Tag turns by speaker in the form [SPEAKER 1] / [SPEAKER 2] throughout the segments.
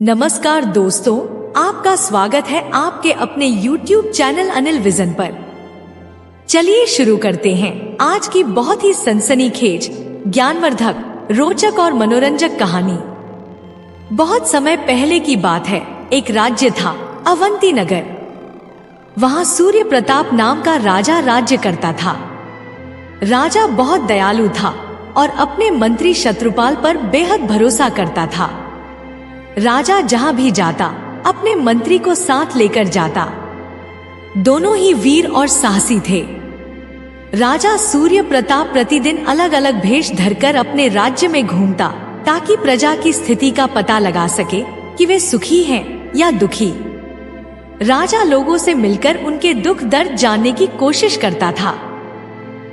[SPEAKER 1] नमस्कार दोस्तों, आपका स्वागत है आपके अपने YouTube चैनल अनिल विजन पर। चलिए शुरू करते हैं आज की बहुत ही सनसनीखेज, ज्ञानवर्धक, रोचक और मनोरंजक कहानी। बहुत समय पहले की बात है, एक राज्य था, अवंती नगर। वहां सूर्य प्रताप नाम का राजा राज्य करता था। राजा बहुत दयालु था और अपने मंत्री शत्रुपाल पर बेहद भरोसा करता था। राजा जहां भी जाता अपने मंत्री को साथ लेकर जाता। दोनों ही वीर और साहसी थे। राजा सूर्य प्रताप प्रतिदिन अलग अलग भेष धरकर अपने राज्य में घूमता ताकि प्रजा की स्थिति का पता लगा सके कि वे सुखी हैं या दुखी। राजा लोगों से मिलकर उनके दुख दर्द जानने की कोशिश करता था।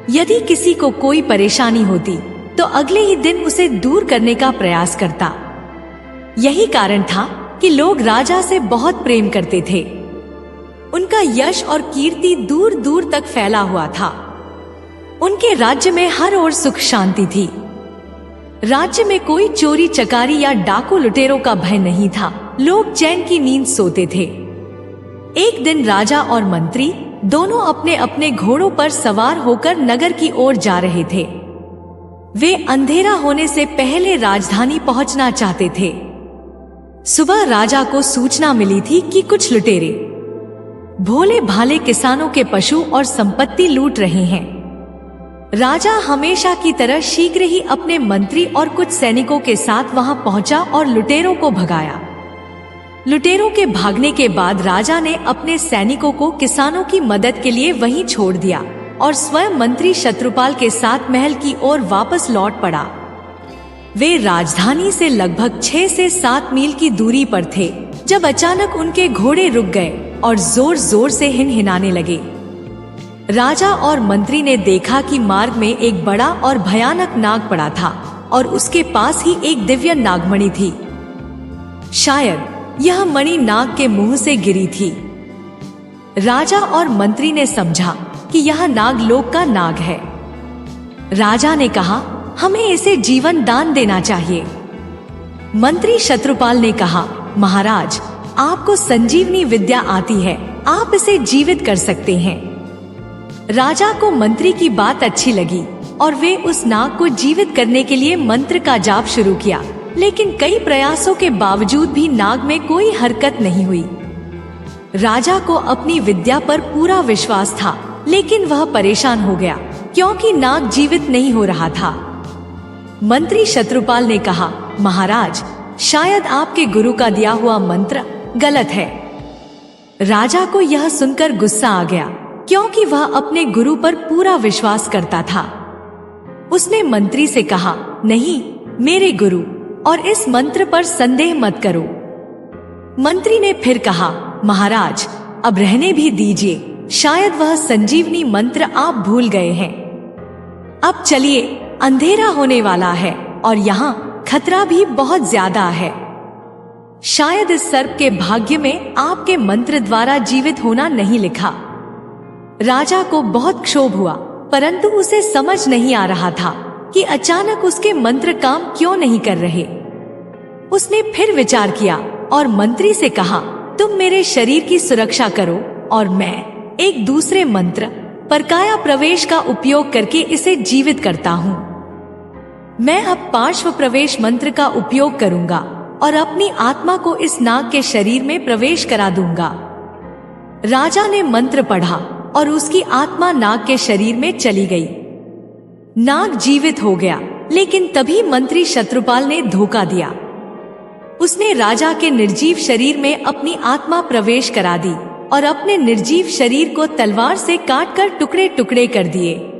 [SPEAKER 1] यदि किसी को कोई परेशानी होती तो अगले ही दिन उसे दूर करने का प्रयास करता। यही कारण था कि लोग राजा से बहुत प्रेम करते थे। उनका यश और कीर्ति दूर दूर तक फैला हुआ था। उनके राज्य में हर ओर सुख शांति थी। राज्य में कोई चोरी चकारी या डाकू लुटेरों का भय नहीं था। लोग चैन की नींद सोते थे। एक दिन राजा और मंत्री दोनों अपने अपने घोड़ों पर सवार होकर नगर की ओर जा रहे थे। वे अंधेरा होने से पहले राजधानी पहुंचना चाहते थे। सुबह राजा को सूचना मिली थी कि कुछ लुटेरे भोले भाले किसानों के पशु और संपत्ति लूट रहे हैं। राजा हमेशा की तरह शीघ्र ही अपने मंत्री और कुछ सैनिकों के साथ वहां पहुंचा और लुटेरों को भगाया। लुटेरों के भागने के बाद राजा ने अपने सैनिकों को किसानों की मदद के लिए वहीं छोड़ दिया और स्वयं मंत्री शत्रुपाल के साथ महल की ओर वापस लौट पड़ा। वे राजधानी से लगभग 6 से 7 मील की दूरी पर थे जब अचानक उनके घोड़े रुक गए और जोर जोर से हिनहिनाने लगे। राजा और मंत्री ने देखा कि मार्ग में एक बड़ा और भयानक नाग पड़ा था और उसके पास ही एक दिव्य नागमणि थी। शायद यह मणि नाग के मुंह से गिरी थी। राजा और मंत्री ने समझा कि यह नाग लोक का नाग है। राजा ने कहा, हमें इसे जीवन दान देना चाहिए। मंत्री शत्रुपाल ने कहा, महाराज, आपको संजीवनी विद्या आती है, आप इसे जीवित कर सकते हैं। राजा को मंत्री की बात अच्छी लगी और वे उस नाग को जीवित करने के लिए मंत्र का जाप शुरू किया, लेकिन कई प्रयासों के बावजूद भी नाग में कोई हरकत नहीं हुई। राजा को अपनी विद्या पर पूरा विश्वास था, लेकिन वह परेशान हो गया क्योंकि नाग जीवित नहीं हो रहा था। मंत्री शत्रुपाल ने कहा, महाराज, शायद आपके गुरु का दिया हुआ मंत्र गलत है। राजा को यह सुनकर गुस्सा आ गया क्योंकि वह अपने गुरु पर पूरा विश्वास करता था। उसने मंत्री से कहा, नहीं मेरे गुरु, और इस मंत्र पर संदेह मत करो। मंत्री ने फिर कहा, महाराज, अब रहने भी दीजिए, शायद वह संजीवनी मंत्र आप भूल गए हैं। अब चलिए, अंधेरा होने वाला है और यहाँ खतरा भी बहुत ज्यादा है। शायद इस सर्प के भाग्य में आपके मंत्र द्वारा जीवित होना नहीं लिखा। राजा को बहुत क्षोभ हुआ, परंतु उसे समझ नहीं आ रहा था कि अचानक उसके मंत्र काम क्यों नहीं कर रहे। उसने फिर विचार किया और मंत्री से कहा, तुम मेरे शरीर की सुरक्षा करो और मैं एक दूसरे मंत्र परकाया प्रवेश का उपयोग करके इसे जीवित करता हूँ। मैं अब पार्श्व प्रवेश मंत्र का उपयोग करूंगा और अपनी आत्मा को इस नाग के शरीर में प्रवेश करा दूंगा। राजा ने मंत्र पढ़ा और उसकी आत्मा नाग के शरीर में चली गई। नाग जीवित हो गया, लेकिन तभी मंत्री शत्रुपाल ने धोखा दिया। उसने राजा के निर्जीव शरीर में अपनी आत्मा प्रवेश करा दी और अपने निर्जीव शरीर को तलवार से काटकर टुकड़े टुकड़े कर दिए।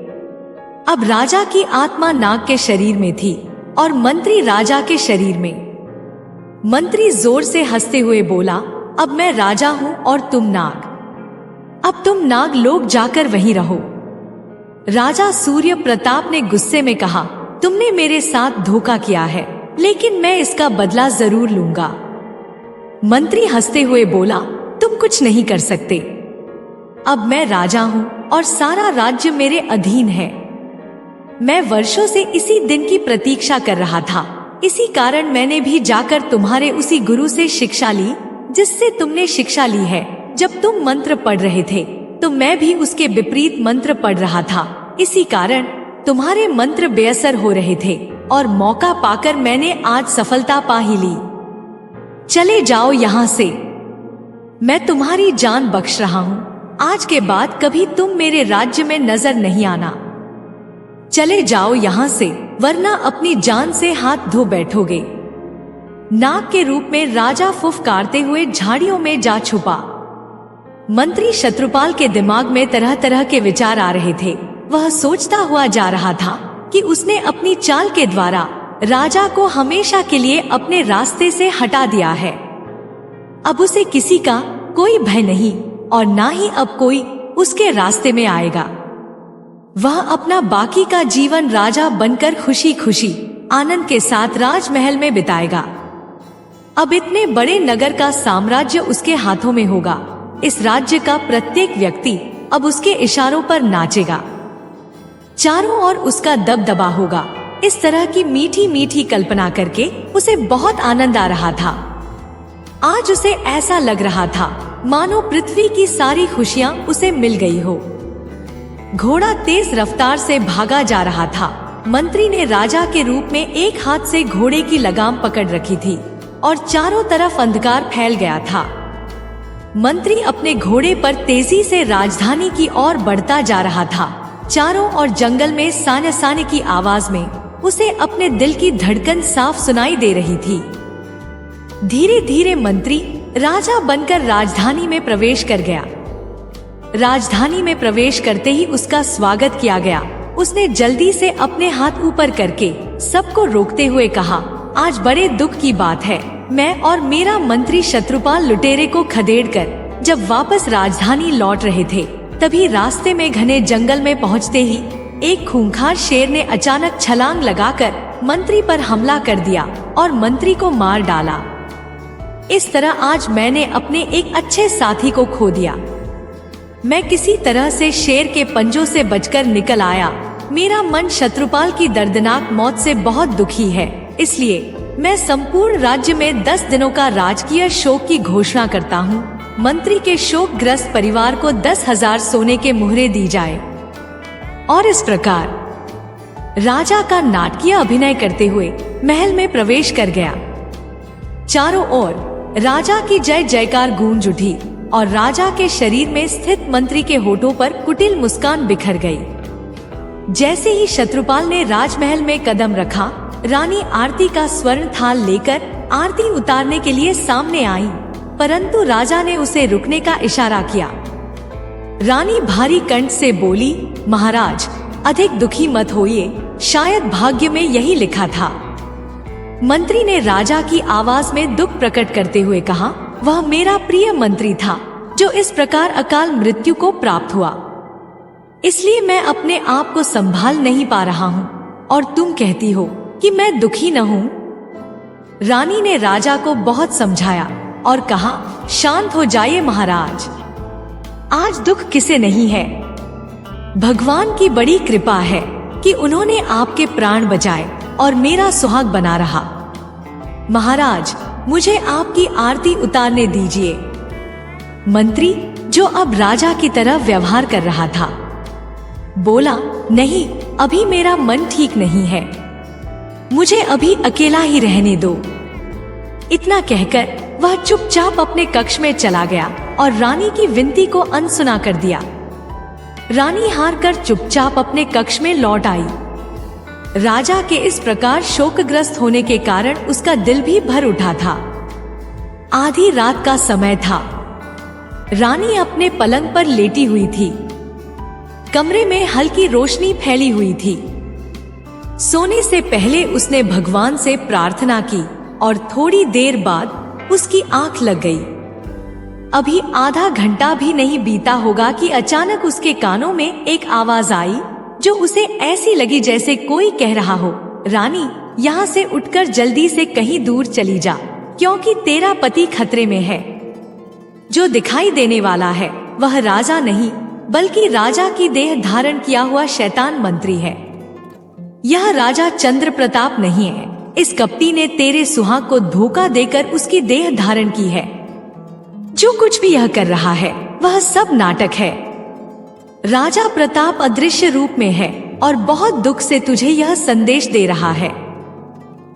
[SPEAKER 1] अब राजा की आत्मा नाग के शरीर में थी और मंत्री राजा के शरीर में। मंत्री जोर से हंसते हुए बोला, अब मैं राजा हूँ और तुम नाग। अब तुम नाग लोक जाकर वहीं रहो। राजा सूर्य प्रताप ने गुस्से में कहा, तुमने मेरे साथ धोखा किया है, लेकिन मैं इसका बदला जरूर लूंगा। मंत्री हंसते हुए बोला, तुम कुछ नहीं कर सकते। अब मैं राजा हूँ और सारा राज्य मेरे अधीन है। मैं वर्षों से इसी दिन की प्रतीक्षा कर रहा था इसी कारण मैंने भी जाकर तुम्हारे उसी गुरु से शिक्षा ली जिससे तुमने शिक्षा ली है। जब तुम मंत्र पढ़ रहे थे तो मैं भी उसके विपरीत मंत्र पढ़ रहा था, इसी कारण तुम्हारे मंत्र बेअसर हो रहे थे और मौका पाकर मैंने आज सफलता पा ही ली। चले जाओ यहाँ से, मैं तुम्हारी जान बख्श रहा हूँ। आज के बाद कभी तुम मेरे राज्य में नजर नहीं आना। चले जाओ यहाँ से, वरना अपनी जान से हाथ धो बैठोगे। नाग के रूप में राजा फुफकारते हुए झाड़ियों में जा छुपा। मंत्री शत्रुपाल के दिमाग में तरह तरह के विचार आ रहे थे। वह सोचता हुआ जा रहा था कि उसने अपनी चाल के द्वारा राजा को हमेशा के लिए अपने रास्ते से हटा दिया है। अब उसे किसी का कोई भय नहीं और ना ही अब कोई उसके रास्ते में आएगा। वह अपना बाकी का जीवन राजा बनकर खुशी खुशी आनंद के साथ राजमहल में बिताएगा। अब इतने बड़े नगर का साम्राज्य उसके हाथों में होगा। इस राज्य का प्रत्येक व्यक्ति अब उसके इशारों पर नाचेगा। चारों ओर उसका दबदबा होगा। इस तरह की मीठी मीठी कल्पना करके उसे बहुत आनंद आ रहा था। आज उसे ऐसा लग रहा था मानो पृथ्वी की सारी खुशियां उसे मिल गई हो। घोड़ा तेज रफ्तार से भागा जा रहा था। मंत्री ने राजा के रूप में एक हाथ से घोड़े की लगाम पकड़ रखी थी और चारों तरफ अंधकार फैल गया था। मंत्री अपने घोड़े पर तेजी से राजधानी की ओर बढ़ता जा रहा था। चारों ओर जंगल में साने साने की आवाज में उसे अपने दिल की धड़कन साफ सुनाई दे रही थी। धीरे धीरे मंत्री राजा बनकर राजधानी में प्रवेश कर गया। राजधानी में प्रवेश करते ही उसका स्वागत किया गया। उसने जल्दी से अपने हाथ ऊपर करके सबको रोकते हुए कहा, आज बड़े दुख की बात है। मैं और मेरा मंत्री शत्रुपाल लुटेरे को खदेड़कर जब वापस राजधानी लौट रहे थे, तभी रास्ते में घने जंगल में पहुंचते ही एक खूंखार शेर ने अचानक छलांग लगाकर मंत्री पर हमला कर दिया और मंत्री को मार डाला। इस तरह आज मैंने अपने एक अच्छे साथी को खो दिया। मैं किसी तरह से शेर के पंजों से बचकर निकल आया। मेरा मन शत्रुपाल की दर्दनाक मौत से बहुत दुखी है, इसलिए मैं संपूर्ण राज्य में 10 दिनों का राजकीय शोक की घोषणा करता हूँ। मंत्री के शोकग्रस्त परिवार को 10,000 सोने के मुहरे दी जाए। और इस प्रकार राजा का नाटकीय अभिनय करते हुए महल में प्रवेश कर गया। चारों ओर राजा की जय जयकार गूंज उठी और राजा के शरीर में स्थित मंत्री के होठों पर कुटिल मुस्कान बिखर गई। जैसे ही शत्रुपाल ने राजमहल में कदम रखा, रानी आरती का स्वर्ण थाल लेकर आरती उतारने के लिए सामने आई, परंतु राजा ने उसे रुकने का इशारा किया। रानी भारी कंठ से बोली, महाराज अधिक दुखी मत होइए, शायद भाग्य में यही लिखा था। मंत्री ने राजा की आवाज में दुख प्रकट करते हुए कहा, वह मेरा प्रिय मंत्री था जो इस प्रकार अकाल मृत्यु को प्राप्त हुआ, इसलिए मैं अपने आप को संभाल नहीं पा रहा हूँ और तुम कहती हो कि मैं दुखी न हूँ। रानी ने राजा को बहुत समझाया और कहा, शांत हो जाइए महाराज, आज दुख किसे नहीं है। भगवान की बड़ी कृपा है कि उन्होंने आपके प्राण बचाए और मेरा सुहाग बना रहा। महाराज मुझे आपकी आरती उतारने दीजिए। मंत्री, जो अब राजा की तरह व्यवहार कर रहा था, बोला, नहीं, अभी मेरा मन ठीक नहीं है, मुझे अभी अकेला ही रहने दो। इतना कहकर वह चुपचाप अपने कक्ष में चला गया और रानी की विनती को अनसुना कर दिया। रानी हार कर चुपचाप अपने कक्ष में लौट आई। राजा के इस प्रकार शोकग्रस्त होने के कारण उसका दिल भी भर उठा था। आधी रात का समय था। रानी अपने पलंग पर लेटी हुई थी। कमरे में हल्की रोशनी फैली हुई थी। सोने से पहले उसने भगवान से प्रार्थना की और थोड़ी देर बाद उसकी आंख लग गई। अभी आधा घंटा भी नहीं बीता होगा कि अचानक उसके कानों में एक आवाज आई जो उसे ऐसी लगी जैसे कोई कह रहा हो, रानी यहाँ से उठकर जल्दी से कहीं दूर चली जा, क्योंकि तेरा पति खतरे में है। जो दिखाई देने वाला है वह राजा नहीं बल्कि राजा की देह धारण किया हुआ शैतान मंत्री है। यह राजा चंद्र प्रताप नहीं है, इस कपटी ने तेरे सुहाग को धोखा देकर उसकी देह धारण की है। जो कुछ भी यह कर रहा है वह सब नाटक है। राजा प्रताप अदृश्य रूप में है और बहुत दुख से तुझे यह संदेश दे रहा है।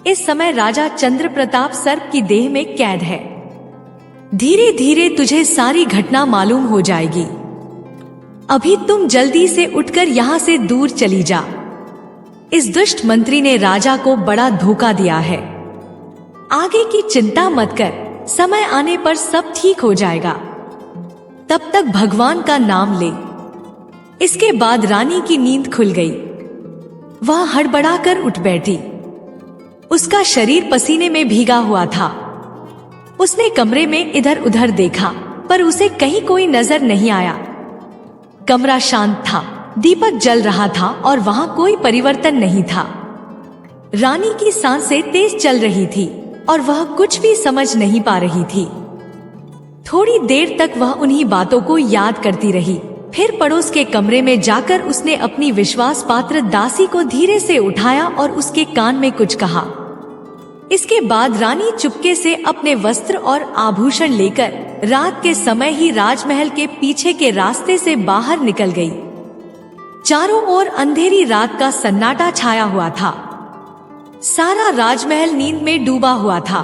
[SPEAKER 1] इस समय राजा चंद्र प्रताप सर्प की देह में कैद है। धीरे धीरे तुझे सारी घटना मालूम हो जाएगी। अभी तुम जल्दी से उठकर यहाँ से दूर चली जा। इस दुष्ट मंत्री ने राजा को बड़ा धोखा दिया है। आगे की चिंता मत कर, समय आने पर सब ठीक हो जाएगा। तब तक भगवान का नाम ले। इसके बाद रानी की नींद खुल गई। वह हड़बड़ाकर उठ बैठी। उसका शरीर पसीने में भीगा हुआ था। उसने कमरे में इधर उधर देखा पर उसे कहीं कोई नजर नहीं आया। कमरा शांत था, दीपक जल रहा था और वहां कोई परिवर्तन नहीं था। रानी की सांसें तेज चल रही थी और वह कुछ भी समझ नहीं पा रही थी। थोड़ी देर तक वह उन्हीं बातों को याद करती रही। फिर पड़ोस के कमरे में जाकर उसने अपनी विश्वास पात्र दासी को धीरे से उठाया और उसके कान में कुछ कहा। इसके बाद रानी चुपके से अपने वस्त्र और आभूषण लेकर रात के समय ही राजमहल के पीछे के रास्ते से बाहर निकल गई। चारों ओर अंधेरी रात का सन्नाटा छाया हुआ था। सारा राजमहल नींद में डूबा हुआ था।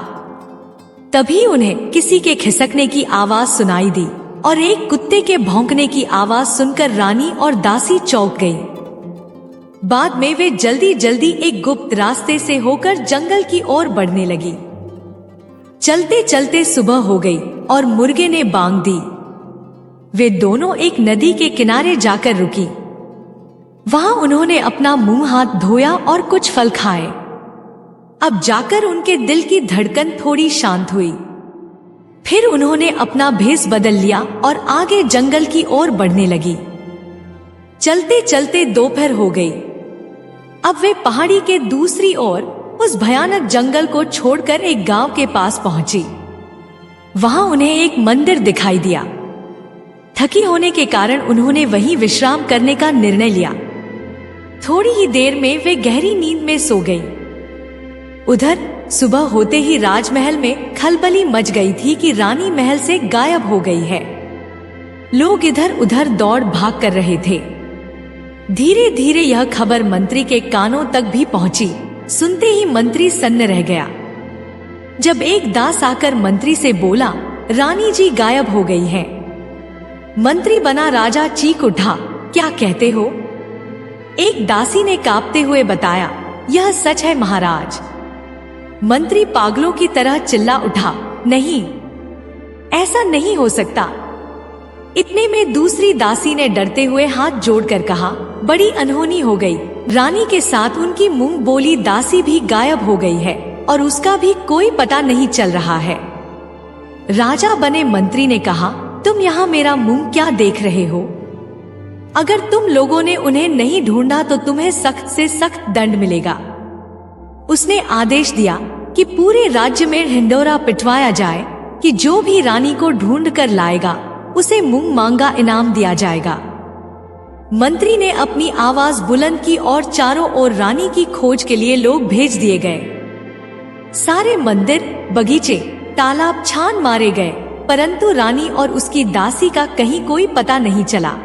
[SPEAKER 1] तभी उन्हें किसी के खिसकने की आवाज सुनाई दी और एक कुत्ते के भौंकने की आवाज सुनकर रानी और दासी चौंक गई। बाद में वे जल्दी जल्दी एक गुप्त रास्ते से होकर जंगल की ओर बढ़ने लगी। चलते चलते सुबह हो गई और मुर्गे ने बांग दी। वे दोनों एक नदी के किनारे जाकर रुकी। वहां उन्होंने अपना मुंह हाथ धोया और कुछ फल खाए। अब जाकर उनके दिल की धड़कन थोड़ी शांत हुई। फिर उन्होंने अपना भेष बदल लिया और आगे जंगल की ओर बढ़ने लगी। चलते चलते दोपहर हो गई। अब वे पहाड़ी के दूसरी ओर उस भयानक जंगल को छोड़कर एक गांव के पास पहुंची। वहां उन्हें एक मंदिर दिखाई दिया। थकी होने के कारण उन्होंने वहीं विश्राम करने का निर्णय लिया। थोड़ी ही देर में वे गहरी नींद में सो गई। उधर सुबह होते ही राजमहल में खलबली मच गई थी कि रानी महल से गायब हो गई है। लोग इधर उधर दौड़ भाग कर रहे थे। धीरे धीरे यह खबर मंत्री के कानों तक भी पहुंची। सुनते ही मंत्री सन्न रह गया। जब एक दास आकर मंत्री से बोला, रानी जी गायब हो गई है। मंत्री बना राजा चीख उठा, क्या कहते हो? एक दासी ने कांपते हुए बताया, यह सच है महाराज। मंत्री पागलों की तरह चिल्ला उठा, नहीं, ऐसा नहीं हो सकता। इतने में दूसरी दासी ने डरते हुए हाथ जोड़कर कहा, बड़ी अनहोनी हो गई। रानी के साथ उनकी मुंह बोली दासी भी गायब हो गई है और उसका भी कोई पता नहीं चल रहा है। राजा बने मंत्री ने कहा, तुम यहाँ मेरा मुंह क्या देख रहे हो? अगर तुम लोगों ने उन्हें नहीं ढूंढा तो तुम्हें सख्त से सख्त दंड मिलेगा। उसने आदेश दिया कि पूरे राज्य में हिंडोरा पिटवाया जाए कि जो भी रानी को ढूंढ कर लाएगा उसे मुंह मांगा इनाम दिया जाएगा। मंत्री ने अपनी आवाज बुलंद की और चारों ओर रानी की खोज के लिए लोग भेज दिए गए। सारे मंदिर, बगीचे, तालाब छान मारे गए, परंतु रानी और उसकी दासी का कहीं कोई पता नहीं चला।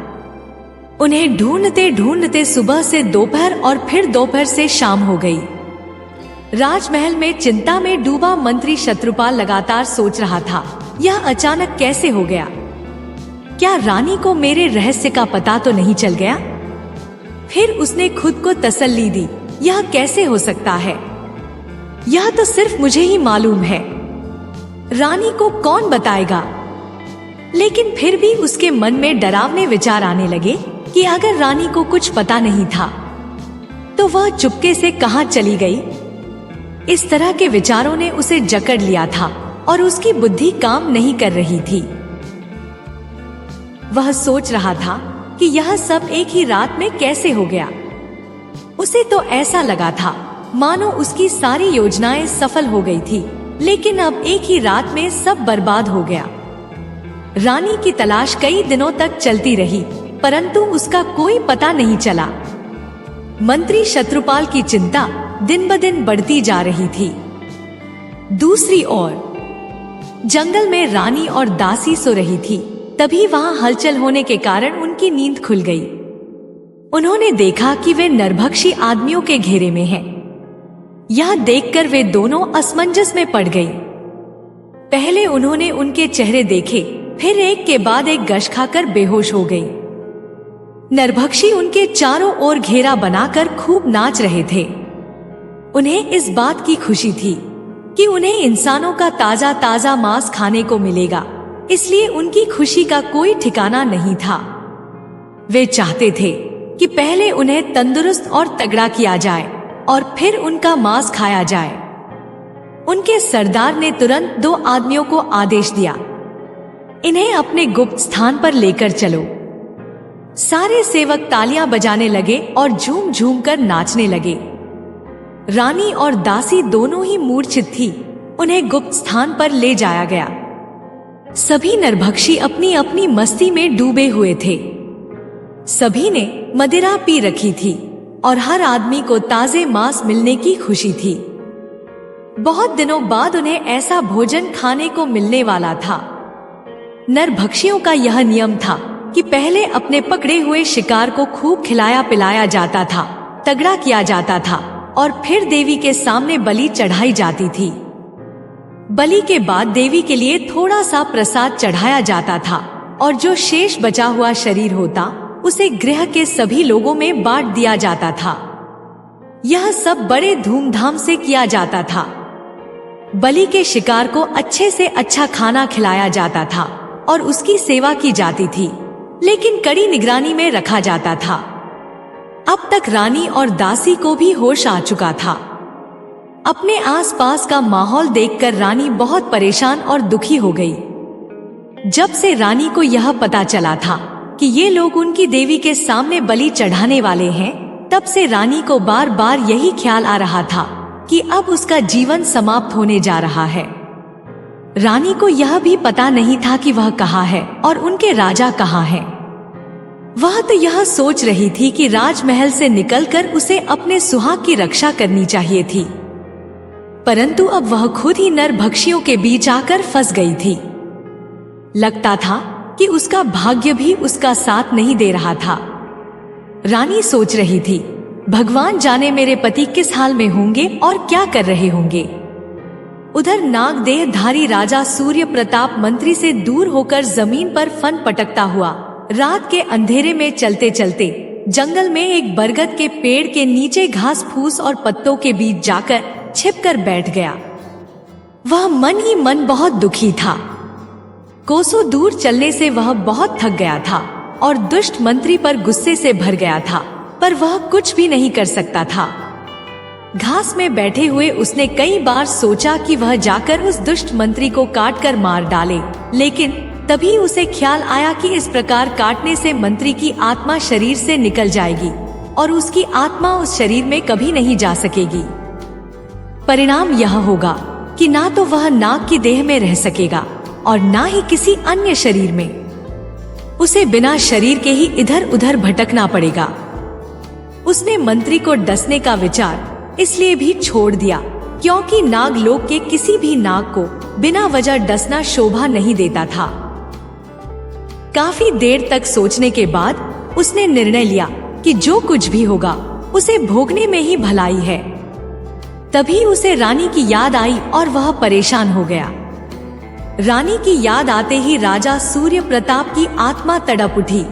[SPEAKER 1] उन्हें ढूंढते ढूंढते सुबह से दोपहर और फिर दोपहर से शाम हो गई। राजमहल में चिंता में डूबा मंत्री शत्रुपाल लगातार सोच रहा था, यह अचानक कैसे हो गया? क्या रानी को मेरे रहस्य का पता तो नहीं चल गया? फिर उसने खुद को तसल्ली दी, यह कैसे हो सकता है? यह तो सिर्फ मुझे ही मालूम है, रानी को कौन बताएगा? लेकिन फिर भी उसके मन में डरावने विचार आने लगे कि अगर रानी को कुछ पता नहीं था तो वह चुपके से कहां चली गई। इस तरह के विचारों ने उसे जकड़ लिया था और उसकी बुद्धि काम नहीं कर रही थी। वह सोच रहा था कि यह सब एक ही रात में कैसे हो गया। उसे तो ऐसा लगा था मानो उसकी सारी योजनाएं सफल हो गई थी, लेकिन अब एक ही रात में सब बर्बाद हो गया। रानी की तलाश कई दिनों तक चलती रही, परंतु उसका कोई पता नहीं चला। मंत्री शत्रुपाल की चिंता दिन ब दिन बढ़ती जा रही थी। दूसरी ओर जंगल में रानी और दासी सो रही थी। तभी वहां हलचल होने के कारण उनकी नींद खुल गई। उन्होंने देखा कि वे नरभक्षी आदमियों के घेरे में हैं। यह देखकर वे दोनों असमंजस में पड़ गई। पहले उन्होंने उनके चेहरे देखे, फिर एक के बाद एक गश खाकर बेहोश हो गई। नरभक्षी उनके चारों ओर घेरा बनाकर खूब नाच रहे थे। उन्हें इस बात की खुशी थी कि उन्हें इंसानों का ताजा ताजा मांस खाने को मिलेगा, इसलिए उनकी खुशी का कोई ठिकाना नहीं था। वे चाहते थे कि पहले उन्हें तंदुरुस्त और तगड़ा किया जाए और फिर उनका मांस खाया जाए। उनके सरदार ने तुरंत 2 आदमियों को आदेश दिया, इन्हें अपने गुप्त स्थान पर लेकर चलो। सारे सेवक तालियां बजाने लगे और झूम झूम कर नाचने लगे। रानी और दासी दोनों ही मूर्छित थी। उन्हें गुप्त स्थान पर ले जाया गया। सभी नरभक्षी अपनी अपनी मस्ती में डूबे हुए थे। सभी ने मदिरा पी रखी थी और हर आदमी को ताजे मांस मिलने की खुशी थी। बहुत दिनों बाद उन्हें ऐसा भोजन खाने को मिलने वाला था। नरभक्षियों का यह नियम था कि पहले अपने पकड़े हुए शिकार को खूब खिलाया पिलाया जाता था, तगड़ा किया जाता था और फिर देवी के सामने बलि चढ़ाई जाती थी। बलि के बाद देवी के लिए थोड़ा सा प्रसाद चढ़ाया जाता था और जो शेष बचा हुआ शरीर होता उसे गृह के सभी लोगों में बांट दिया जाता था। यह सब बड़े धूमधाम से किया जाता था। बलि के शिकार को अच्छे से अच्छा खाना खिलाया जाता था और उसकी सेवा की जाती थी, लेकिन कड़ी निगरानी में रखा जाता था। अब तक रानी और दासी को भी होश आ चुका था। अपने आसपास का माहौल देखकर रानी बहुत परेशान और दुखी हो गई। जब से रानी को यह पता चला था कि ये लोग उनकी देवी के सामने बलि चढ़ाने वाले हैं, तब से रानी को बार बार यही ख्याल आ रहा था कि अब उसका जीवन समाप्त होने जा रहा है। रानी को यह भी पता नहीं था कि वह कहाँ है और उनके राजा कहाँ हैं। वह तो यह सोच रही थी कि राजमहल से निकलकर उसे अपने सुहाग की रक्षा करनी चाहिए थी, परंतु अब वह खुद ही नरभक्षियों के बीच आकर फंस गई थी। लगता था कि उसका भाग्य भी उसका साथ नहीं दे रहा था। रानी सोच रही थी, भगवान जाने मेरे पति किस हाल में होंगे और क्या कर रहे होंगे। उधर नागदेहधारी राजा सूर्य प्रताप मंत्री से दूर होकर जमीन पर फन पटकता हुआ रात के अंधेरे में चलते चलते जंगल में एक बरगद के पेड़ के नीचे घास फूस और पत्तों के बीच जाकर छिपकर बैठ गया। वह मन ही मन बहुत दुखी था। कोसों दूर चलने से वह बहुत थक गया था और दुष्ट मंत्री पर गुस्से से भर गया था, पर वह कुछ भी नहीं कर सकता था। घास में बैठे हुए उसने कई बार सोचा कि वह जाकर उस दुष्ट मंत्री को काटकर मार डाले, लेकिन तभी उसे ख्याल आया कि इस प्रकार काटने से मंत्री की आत्मा शरीर से निकल जाएगी और उसकी आत्मा उस शरीर में कभी नहीं जा सकेगी। परिणाम यह होगा कि ना तो वह नाग की देह में रह सकेगा और ना ही किसी अन्य शरीर में। उसे बिना शरीर के ही इधर उधर भटकना पड़ेगा। उसने मंत्री को डसने का विचार इसलिए भी छोड़ दिया क्योंकि नागलोक के किसी भी नाग को बिना वजह डसना शोभा नहीं देता था। काफी देर तक सोचने के बाद उसने निर्णय लिया कि जो कुछ भी होगा उसे भोगने में ही भलाई है। तभी उसे रानी की याद आई और वह परेशान हो गया। रानी की याद आते ही राजा सूर्य प्रताप की आत्मा तड़प उठी।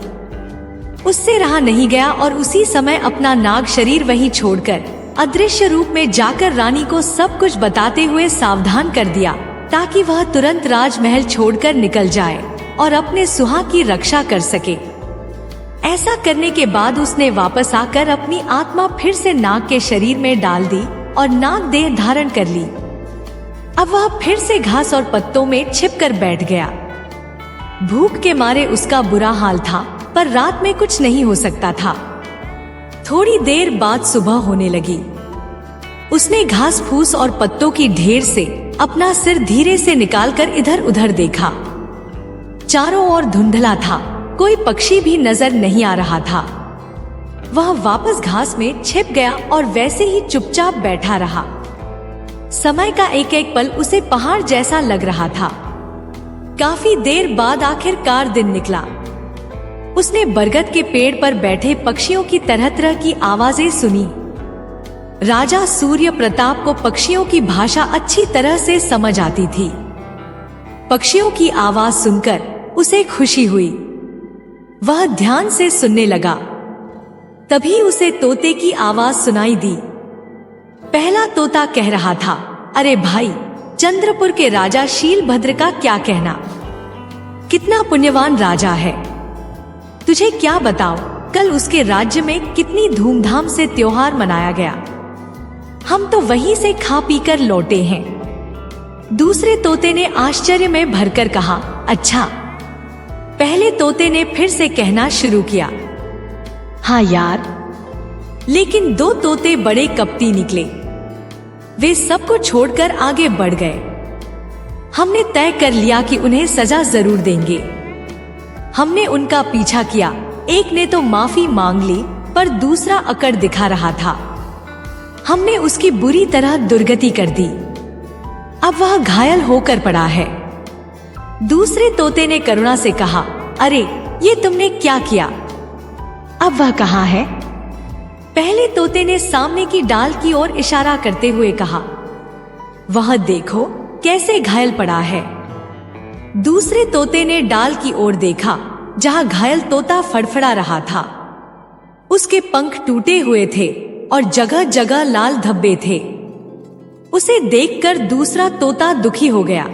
[SPEAKER 1] उससे रहा नहीं गया और उसी समय अपना नाग शरीर वहीं छोड़कर अदृश्य रूप में जाकर रानी को सब कुछ बताते हुए सावधान कर दिया ताकि वह तुरंत राजमहल छोड़कर निकल जाए और अपने सुहाग की रक्षा कर सके। ऐसा करने के बाद उसने वापस आकर अपनी आत्मा फिर से नाग के शरीर में डाल दी और नाग देह धारण कर ली। अब वह फिर से घास और पत्तों में छिपकर बैठ गया। भूख के मारे उसका बुरा हाल था, पर रात में कुछ नहीं हो सकता था। थोड़ी देर बाद सुबह होने लगी। उसने घास फूस और पत्तों की ढेर से अपना सिर धीरे से निकालकर इधर उधर देखा। चारों ओर धुंधला था, कोई पक्षी भी नजर नहीं आ रहा था। वह वापस घास में छिप गया और वैसे ही चुपचाप बैठा रहा। समय का एक एक पल उसे पहाड़ जैसा लग रहा था। काफी देर बाद आखिरकार दिन निकला। उसने बरगद के पेड़ पर बैठे पक्षियों की तरह तरह की आवाजें सुनी। राजा सूर्य प्रताप को पक्षियों की भाषा अच्छी तरह से समझ आती थी। पक्षियों की आवाज सुनकर उसे खुशी हुई। वह ध्यान से सुनने लगा। तभी उसे तोते की आवाज सुनाई दी। पहला तोता कह रहा था, अरे भाई, चंद्रपुर के राजा शीलभद्र का क्या कहना। कितना पुण्यवान राजा है। तुझे क्या बताऊं, कल उसके राज्य में कितनी धूमधाम से त्योहार मनाया गया। हम तो वहीं से खा पीकर लौटे हैं। दूसरे तोते ने आश्चर्य में भरकर कहा, अच्छा। पहले तोते ने फिर से कहना शुरू किया, हाँ यार। लेकिन दो तोते बड़े कपटी निकले। वे सबको छोड़कर आगे बढ़ गए। हमने तय कर लिया कि उन्हें सजा जरूर देंगे। हमने उनका पीछा किया। एक ने तो माफी मांग ली, पर दूसरा अकड़ दिखा रहा था। हमने उसकी बुरी तरह दुर्गति कर दी। अब वह घायल होकर पड़ा है। दूसरे तोते ने करुणा से कहा, अरे ये तुमने क्या किया। अब वह कहाँ है? पहले तोते ने सामने की डाल की ओर इशारा करते हुए कहा, वह देखो कैसे घायल पड़ा है। दूसरे तोते ने डाल की ओर देखा, जहां घायल तोता फड़फड़ा रहा था। उसके पंख टूटे हुए थे और जगह जगह लाल धब्बे थे। उसे देखकर दूसरा तोता दुखी हो गया।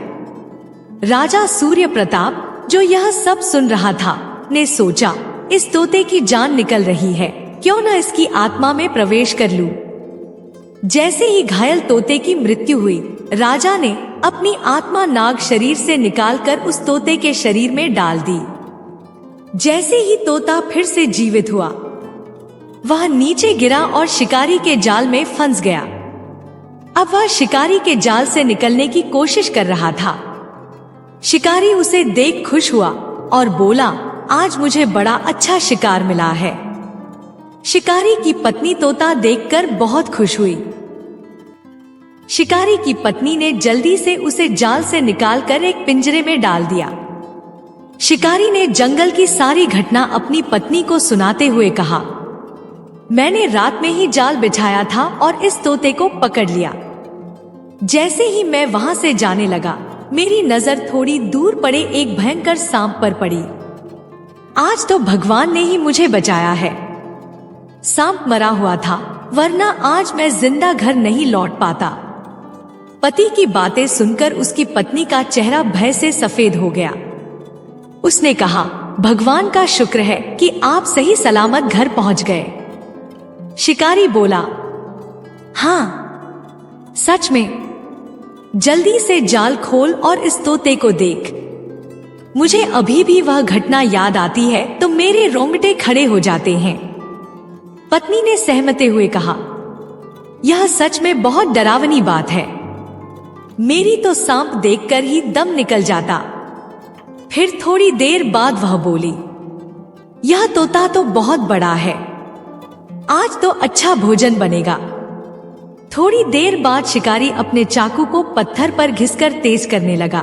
[SPEAKER 1] राजा सूर्य प्रताप, जो यह सब सुन रहा था, ने सोचा, इस तोते की जान निकल रही है, क्यों न इसकी आत्मा में प्रवेश कर लूं। जैसे ही घायल तोते की मृत्यु हुई, राजा ने अपनी आत्मा नाग शरीर से निकालकर उस तोते के शरीर में डाल दी। जैसे ही तोता फिर से जीवित हुआ, वह नीचे गिरा और शिकारी के जाल में फंस गया। अब वह शिकारी के जाल से निकलने की कोशिश कर रहा था। शिकारी उसे देख खुश हुआ और बोला, आज मुझे बड़ा अच्छा शिकार मिला है। शिकारी की पत्नी तोता देखकर बहुत खुश हुई। शिकारी की पत्नी ने जल्दी से उसे जाल से निकालकर एक पिंजरे में डाल दिया। शिकारी ने जंगल की सारी घटना अपनी पत्नी को सुनाते हुए कहा, मैंने रात में ही जाल बिछाया था और इस तोते को पकड़ लिया। जैसे ही मैं वहां से जाने लगा, मेरी नजर थोड़ी दूर पड़े एक भयंकर सांप पर पड़ी। आज तो भगवान ने ही मुझे बचाया है। सांप मरा हुआ था, वरना आज मैं जिंदा घर नहीं लौट पाता। पति की बातें सुनकर उसकी पत्नी का चेहरा भय से सफेद हो गया। उसने कहा, भगवान का शुक्र है कि आप सही सलामत घर पहुंच गए। शिकारी बोला, हाँ सच में। जल्दी से जाल खोल और इस तोते को देख। मुझे अभी भी वह घटना याद आती है तो मेरे रोंगटे खड़े हो जाते हैं। पत्नी ने सहमते हुए कहा, यह सच में बहुत डरावनी बात है। मेरी तो सांप देखकर ही दम निकल जाता। फिर थोड़ी देर बाद वह बोली, यह तोता तो बहुत बड़ा है, आज तो अच्छा भोजन बनेगा। थोड़ी देर बाद शिकारी अपने चाकू को पत्थर पर घिसकर तेज करने लगा।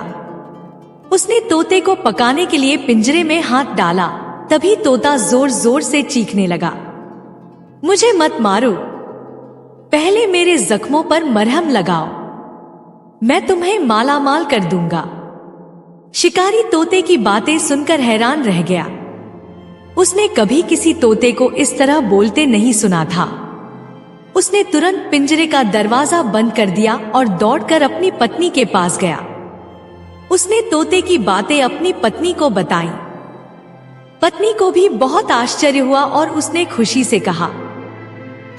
[SPEAKER 1] उसने तोते को पकाने के लिए पिंजरे में हाथ डाला। तभी तोता जोर जोर से चीखने लगा, मुझे मत मारो, पहले मेरे जख्मों पर मरहम लगाओ, मैं तुम्हें माला माल कर दूंगा। शिकारी तोते की बातें सुनकर हैरान रह गया। उसने कभी किसी तोते को इस तरह बोलते नहीं सुना था। उसने तुरंत पिंजरे का दरवाजा बंद कर दिया और दौड़कर अपनी पत्नी के पास गया। उसने तोते की बातें अपनी पत्नी को बताई। पत्नी को भी बहुत आश्चर्य हुआ और उसने खुशी से कहा,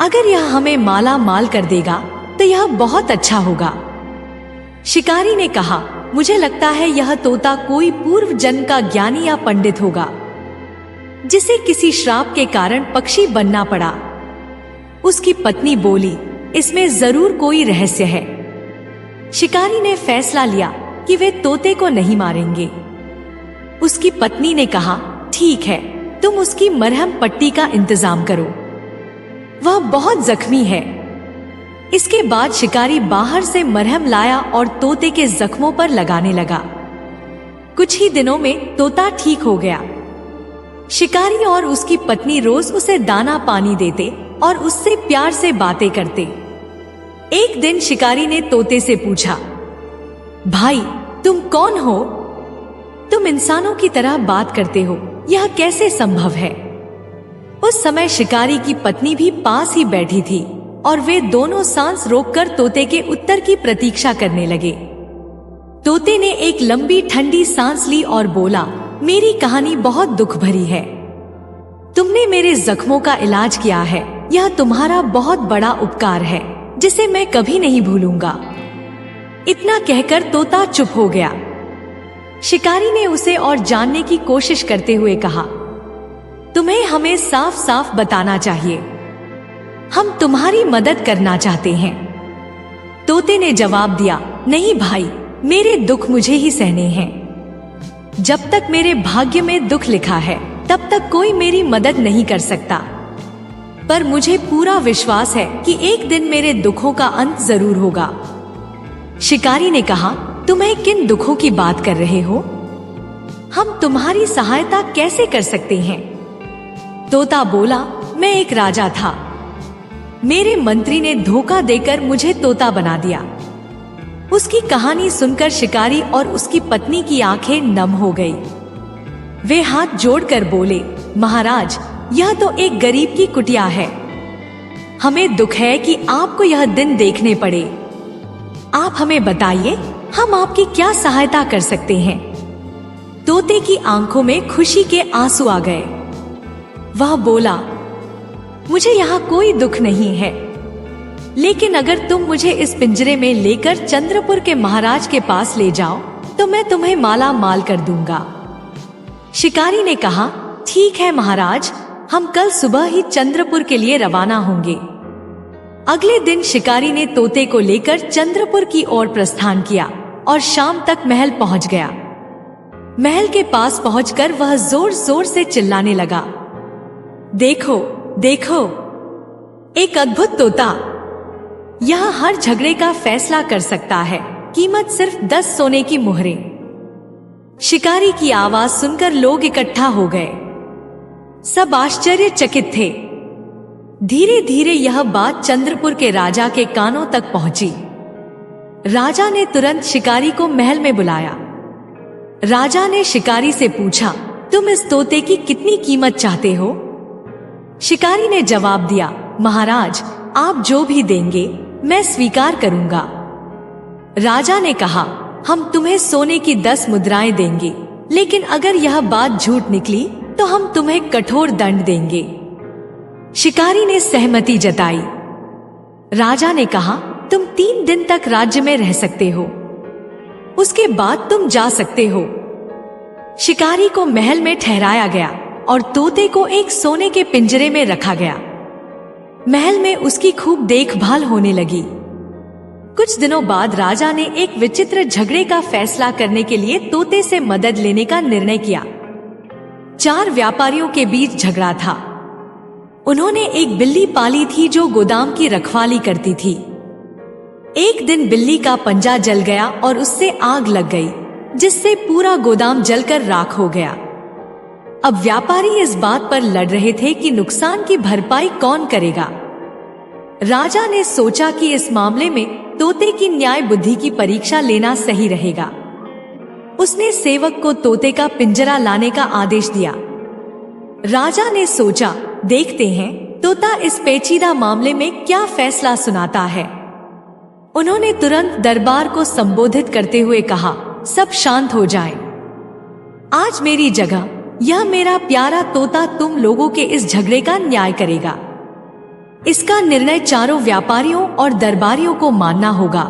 [SPEAKER 1] अगर यह हमें माला माल कर देगा तो यह बहुत अच्छा होगा। शिकारी ने कहा, मुझे लगता है यह तोता कोई पूर्व जन्म का ज्ञानी या पंडित होगा, जिसे किसी श्राप के कारण पक्षी बनना पड़ा। उसकी पत्नी बोली, इसमें जरूर कोई रहस्य है। शिकारी ने फैसला लिया कि वे तोते को नहीं मारेंगे। उसकी पत्नी ने कहा, ठीक है, तुम उसकी मरहम पट्टी का इंतजाम करो। वह बहुत जख्मी है। इसके बाद शिकारी बाहर से मरहम लाया और तोते के जख्मों पर लगाने लगा। कुछ ही दिनों में तोता ठीक हो गया। शिकारी और उसकी पत्नी रोज उसे दाना पानी देते और उससे प्यार से बातें करते। एक दिन शिकारी ने तोते से पूछा, भाई तुम कौन हो? तुम इंसानों की तरह बात करते हो, यह कैसे संभव है? उस समय शिकारी की पत्नी भी पास ही बैठी थी और वे दोनों सांस रोककर तोते के उत्तर की प्रतीक्षा करने लगे। तोते ने एक लंबी ठंडी सांस ली और बोला, मेरी कहानी बहुत दुख भरी है। तुमने मेरे जख्मों का इलाज किया है, यह तुम्हारा बहुत बड़ा उपकार है जिसे मैं कभी नहीं भूलूंगा। इतना कहकर तोता चुप हो गया। शिकारी ने उसे और जानने की कोशिश करते हुए कहा, तुम्हें हमें साफ साफ बताना चाहिए, हम तुम्हारी मदद करना चाहते हैं। तोते ने जवाब दिया, नहीं भाई, मेरे दुख मुझे ही सहने हैं। जब तक मेरे भाग्य में दुख लिखा है तब तक कोई मेरी मदद नहीं कर सकता। पर मुझे पूरा विश्वास है कि एक दिन मेरे दुखों का अंत जरूर होगा। शिकारी ने कहा, तुम्हें किन दुखों की बात कर रहे हो? हम तुम्हारी सहायता कैसे कर सकते हैं? तोता बोला, मैं एक राजा था। मेरे मंत्री ने धोखा देकर मुझे तोता बना दिया। उसकी कहानी सुनकर शिकारी और उसकी पत्नी की आंखें नम हो गई। वे हाथ जोड़कर बोले, महाराज, यह तो एक गरीब की कुटिया है। हमें दुख है कि आपको यह दिन देखने पड़े। आप हमें बताइए, हम आपकी क्या सहायता कर सकते हैं? तोते की आंखों में खुशी के आंसू आ गए। वह बोला, मुझे यहाँ कोई दुख नहीं है, लेकिन अगर तुम मुझे इस पिंजरे में लेकर चंद्रपुर के महाराज के पास ले जाओ तो मैं तुम्हें माला माल कर दूंगा। शिकारी ने कहा, ठीक है महाराज, हम कल सुबह ही चंद्रपुर के लिए रवाना होंगे। अगले दिन शिकारी ने तोते को लेकर चंद्रपुर की ओर प्रस्थान किया और शाम तक महल पहुंच गया। महल के पास पहुंचकर वह जोर जोर से चिल्लाने लगा, देखो देखो, एक अद्भुत तोता, यह हर झगड़े का फैसला कर सकता है। कीमत सिर्फ 10 सोने की मुहरें। शिकारी की आवाज सुनकर लोग इकट्ठा हो गए। सब आश्चर्यचकित थे। धीरे धीरे यह बात चंद्रपुर के राजा के कानों तक पहुंची। राजा ने तुरंत शिकारी को महल में बुलाया। राजा ने शिकारी से पूछा, तुम इस तोते की कितनी कीमत चाहते हो? शिकारी ने जवाब दिया, महाराज, आप जो भी देंगे मैं स्वीकार करूंगा। राजा ने कहा, हम तुम्हें सोने की 10 मुद्राएं देंगे, लेकिन अगर यह बात झूठ निकली तो हम तुम्हें कठोर दंड देंगे। शिकारी ने सहमति जताई। राजा ने कहा, तुम 3 दिन तक राज्य में रह सकते हो, उसके बाद तुम जा सकते हो। शिकारी को महल में ठहराया गया और तोते को एक सोने के पिंजरे में रखा गया। महल में उसकी खूब देखभाल होने लगी। कुछ दिनों बाद राजा ने एक विचित्र झगड़े का फैसला करने के लिए तोते से मदद लेने का निर्णय किया। 4 व्यापारियों के बीच झगड़ा था। उन्होंने एक बिल्ली पाली थी जो गोदाम की रखवाली करती थी। एक दिन बिल्ली का पंजा जल गया और उससे आग लग गई, जिससे पूरा गोदाम जलकर राख हो गया। अब व्यापारी इस बात पर लड़ रहे थे कि नुकसान की भरपाई कौन करेगा। राजा ने सोचा कि इस मामले में तोते की न्याय बुद्धि की परीक्षा लेना सही रहेगा। उसने सेवक को तोते का पिंजरा लाने का आदेश दिया। राजा ने सोचा, देखते हैं तोता इस पेचीदा मामले में क्या फैसला सुनाता है। उन्होंने तुरंत दरबार को संबोधित करते हुए कहा, सब शांत हो जाएं। आज मेरी जगह यह मेरा प्यारा तोता तुम लोगों के इस झगड़े का न्याय करेगा। इसका निर्णय चारों व्यापारियों और दरबारियों को मानना होगा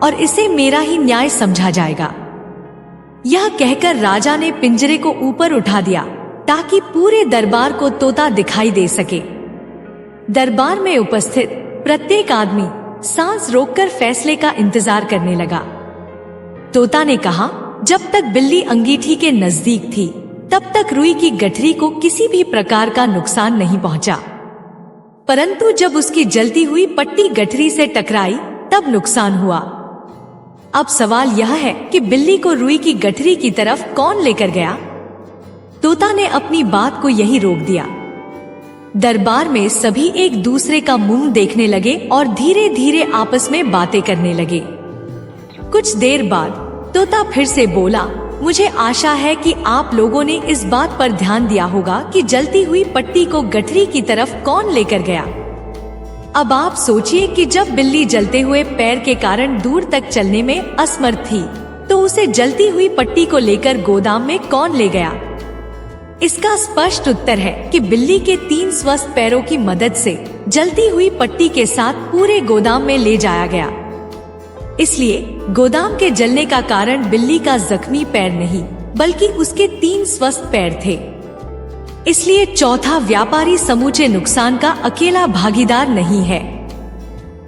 [SPEAKER 1] और इसे मेरा ही न्याय समझा जाएगा। यह कहकर राजा ने पिंजरे को ऊपर उठा दिया ताकि पूरे दरबार को तोता दिखाई दे सके। दरबार में उपस्थित प्रत्येक आदमी सांस रोककर फैसले का इंतजार करने लगा। तोता ने कहा, जब तक बिल्ली अंगीठी के नजदीक थी तब तक रुई की गठरी को किसी भी प्रकार का नुकसान नहीं पहुंचा। परंतु जब उसकी जलती हुई पट्टी गठरी से टकराई तब नुकसान हुआ। अब सवाल यह है कि बिल्ली को रुई की गठरी की तरफ कौन लेकर गया? तोता ने अपनी बात को यही रोक दिया। दरबार में सभी एक दूसरे का मुंह देखने लगे और धीरे धीरे आपस में बातें करने लगे। कुछ देर बाद तोता फिर से बोला, मुझे आशा है कि आप लोगों ने इस बात पर ध्यान दिया होगा कि जलती हुई पट्टी को गठरी की तरफ कौन लेकर गया। अब आप सोचिए कि जब बिल्ली जलते हुए पैर के कारण दूर तक चलने में असमर्थ थी, तो उसे जलती हुई पट्टी को लेकर गोदाम में कौन ले गया? इसका स्पष्ट उत्तर है कि बिल्ली के 3 स्वस्थ पैरों की मदद से जलती हुई पट्टी के साथ पूरे गोदाम में ले जाया गया। इसलिए गोदाम के जलने का कारण बिल्ली का जख्मी पैर नहीं, बल्कि उसके 3 स्वस्थ पैर थे। इसलिए चौथा व्यापारी समूचे नुकसान का अकेला भागीदार नहीं है।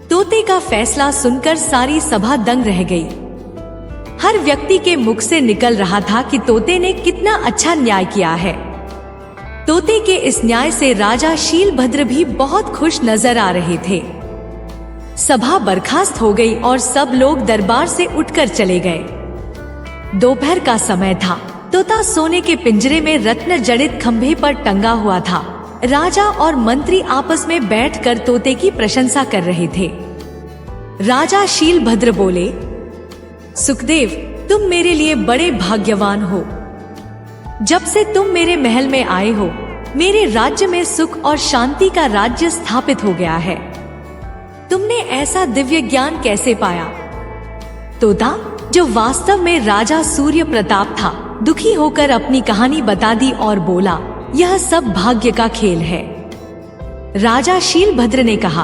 [SPEAKER 1] तोते का फैसला सुनकर सारी सभा दंग रह गई। हर व्यक्ति के मुख से निकल रहा था कि तोते ने कितना अच्छा न्याय किया है। तोते के इस न्याय से राजा शीलभद्र भी बहुत खुश नजर आ रहे थे। सभा बर्खास्त हो गई और सब लोग दरबार से उठकर चले गए। दोपहर का समय था। तोता सोने के पिंजरे में रत्न जड़ित खंभे पर टंगा हुआ था। राजा और मंत्री आपस में बैठकर तोते की प्रशंसा कर रहे थे। राजा शीलभद्र बोले, सुखदेव, तुम मेरे लिए बड़े भाग्यवान हो। जब से तुम मेरे महल में आए हो, मेरे राज्य में सुख और शांति का राज्य स्थापित हो गया है। तुमने ऐसा दिव्य ज्ञान कैसे पाया? तोता, जो वास्तव में राजा सूर्य प्रताप था, दुखी होकर अपनी कहानी बता दी और बोला, यह सब भाग्य का खेल है। राजा शीलभद्र ने कहा,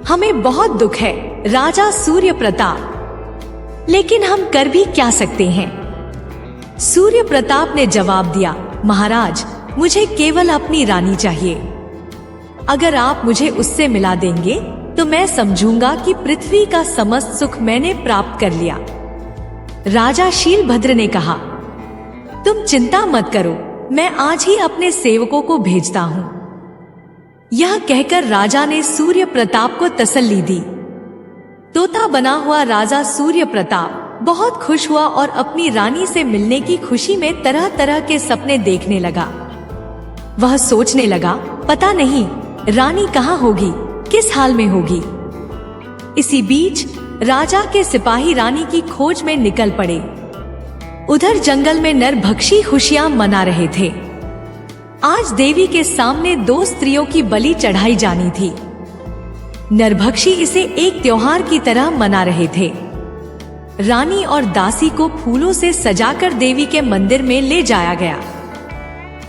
[SPEAKER 1] हमें बहुत दुख है राजा सूर्य प्रताप, लेकिन हम कर भी क्या सकते हैं? सूर्य प्रताप ने जवाब दिया, महाराज, मुझे केवल अपनी रानी चाहिए। अगर आप मुझे उससे मिला देंगे तो मैं समझूंगा कि पृथ्वी का समस्त सुख मैंने प्राप्त कर लिया। राजा शीलभद्र ने कहा, तुम चिंता मत करो, मैं आज ही अपने सेवकों को भेजता हूँ। यह कहकर राजा ने सूर्य प्रताप को तसल्ली दी। तोता बना हुआ राजा सूर्य प्रताप बहुत खुश हुआ और अपनी रानी से मिलने की खुशी में तरह तरह के सपने देखने लगा। वह सोचने लगा, पता नहीं रानी कहाँ होगी, किस हाल में होगी। इसी बीच राजा के सिपाही रानी की खोज में निकल पड़े। उधर जंगल में नरभक्षी खुशियां मना रहे थे। आज देवी के सामने 2 स्त्रियों की बलि चढ़ाई जानी थी। नरभक्षी इसे एक त्योहार की तरह मना रहे थे। रानी और दासी को फूलों से सजाकर देवी के मंदिर में ले जाया गया।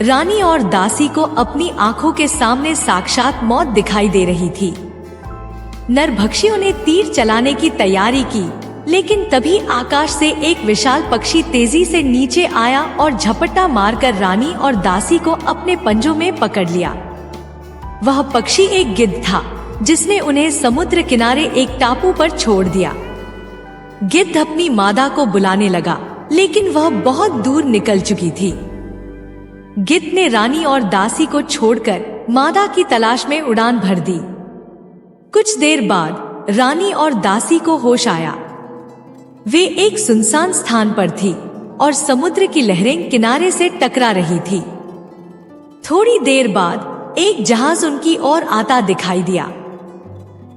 [SPEAKER 1] रानी और दासी को अपनी आंखों के सामने साक्षात मौत दिखाई दे रही थी। नरभक्षियों ने तीर चलाने की तैयारी की, लेकिन तभी आकाश से एक विशाल पक्षी तेजी से नीचे आया और झपट्टा मारकर रानी और दासी को अपने पंजों में पकड़ लिया। वह पक्षी एक गिद्ध था, जिसने उन्हें समुद्र किनारे एक टापू पर छोड़ दिया। गिद्ध अपनी मादा को बुलाने लगा, लेकिन वह बहुत दूर निकल चुकी थी। गिद्ध ने रानी और दासी को छोड़कर मादा की तलाश में उड़ान भर दी। कुछ देर बाद रानी और दासी को होश आया। वे एक सुनसान स्थान पर थी और समुद्र की लहरें किनारे से टकरा रही थी। थोड़ी देर बाद एक जहाज उनकी ओर आता दिखाई दिया।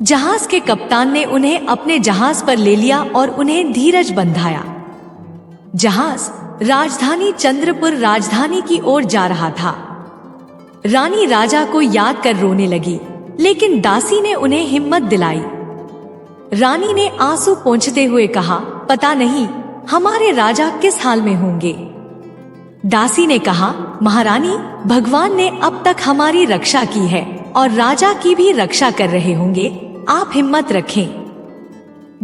[SPEAKER 1] जहाज के कप्तान ने उन्हें अपने जहाज पर ले लिया और उन्हें धीरज बंधाया। जहाज राजधानी चंद्रपुर राजधानी की ओर जा रहा था। रानी राजा को याद कर रोने लगी, लेकिन दासी ने उन्हें हिम्मत दिलाई। रानी ने आंसू पोंछते हुए कहा, पता नहीं हमारे राजा किस हाल में होंगे। दासी ने कहा, महारानी, भगवान ने अब तक हमारी रक्षा की है और राजा की भी रक्षा कर रहे होंगे, आप हिम्मत रखें।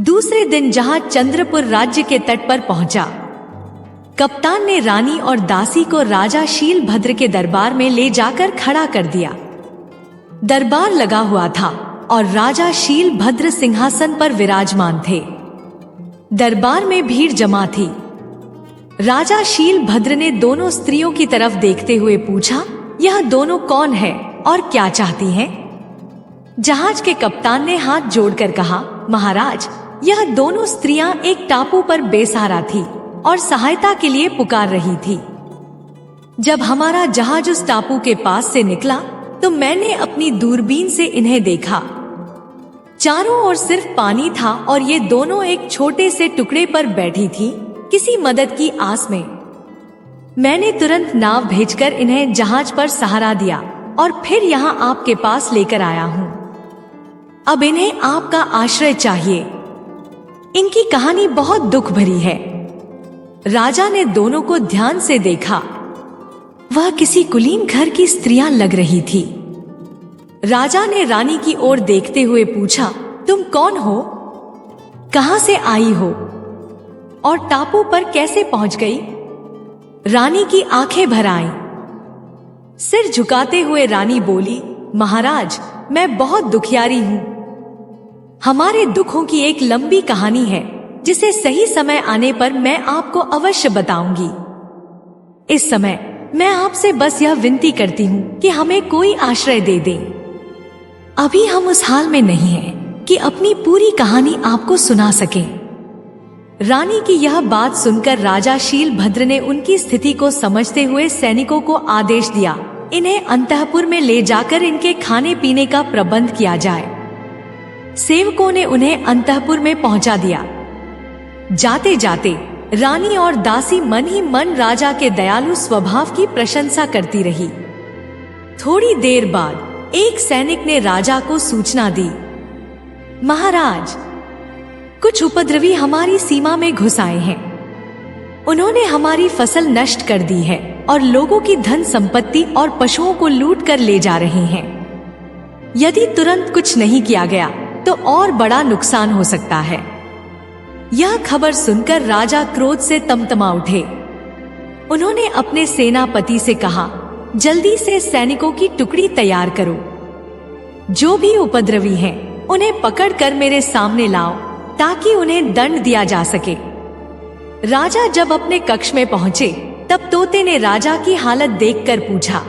[SPEAKER 1] दूसरे दिन जहां चंद्रपुर राज्य के तट पर पहुंचा, कप्तान ने रानी और दासी को राजा शीलभद्र के दरबार में ले जाकर खड़ा कर दिया। दरबार लगा हुआ था और राजा शीलभद्र सिंहासन पर विराजमान थे। दरबार में भीड़ जमा थी। राजा शीलभद्र ने दोनों स्त्रियों की तरफ देखते हुए पूछा, यह दोनों कौन है और क्या चाहती हैं? जहाज के कप्तान ने हाथ जोड़कर कहा, महाराज, यह दोनों स्त्रियां एक टापू पर बेसहारा थी और सहायता के लिए पुकार रही थी। जब हमारा जहाज उस टापू के पास से निकला तो मैंने अपनी दूरबीन से इन्हें देखा। चारों ओर सिर्फ पानी था और ये दोनों एक छोटे से टुकड़े पर बैठी थी, किसी मदद की आस में। मैंने तुरंत नाव भेजकर इन्हें जहाज पर सहारा दिया और फिर यहाँ आपके पास लेकर आया हूँ। अब इन्हें आपका आश्रय चाहिए। इनकी कहानी बहुत दुख भरी है। राजा ने दोनों को ध्यान से देखा। वह किसी कुलीन घर की स्त्रियां लग रही थी। राजा ने रानी की ओर देखते हुए पूछा, तुम कौन हो? कहां से आई हो? और टापू पर कैसे पहुंच गई? रानी की आंखें भर आईं। सिर झुकाते हुए रानी बोली, महाराज, मैं बहुत दुखियारी हूं। हमारे दुखों की एक लंबी कहानी है जिसे सही समय आने पर मैं आपको अवश्य बताऊंगी। इस समय मैं आपसे बस यह विनती करती हूँ कि हमें कोई आश्रय दे दे। अभी हम उस हाल में नहीं हैं कि अपनी पूरी कहानी आपको सुना सकें। रानी की यह बात सुनकर राजा शीलभद्र ने उनकी स्थिति को समझते हुए सैनिकों को आदेश दिया, इन्हें अंतःपुर में ले जाकर इनके खाने पीने का प्रबंध किया जाए। सेवकों ने उन्हें अंतःपुर में पहुंचा दिया। जाते जाते रानी और दासी मन ही मन राजा के दयालु स्वभाव की प्रशंसा करती रही। थोड़ी देर बाद एक सैनिक ने राजा को सूचना दी, महाराज, कुछ उपद्रवी हमारी सीमा में घुस आए हैं। उन्होंने हमारी फसल नष्ट कर दी है और लोगों की धन संपत्ति और पशुओं को लूट कर ले जा रहे हैं। यदि तुरंत कुछ नहीं किया गया तो और बड़ा नुकसान हो सकता है। यह खबर सुनकर राजा क्रोध से तमतमा उठे। उन्होंने अपने सेनापति से कहा, जल्दी से सैनिकों की टुकड़ी तैयार करो। जो भी उपद्रवी हैं, उन्हें पकड़कर मेरे सामने लाओ ताकि उन्हें दंड दिया जा सके। राजा जब अपने कक्ष में पहुंचे तब तोते ने राजा की हालत देखकर पूछा,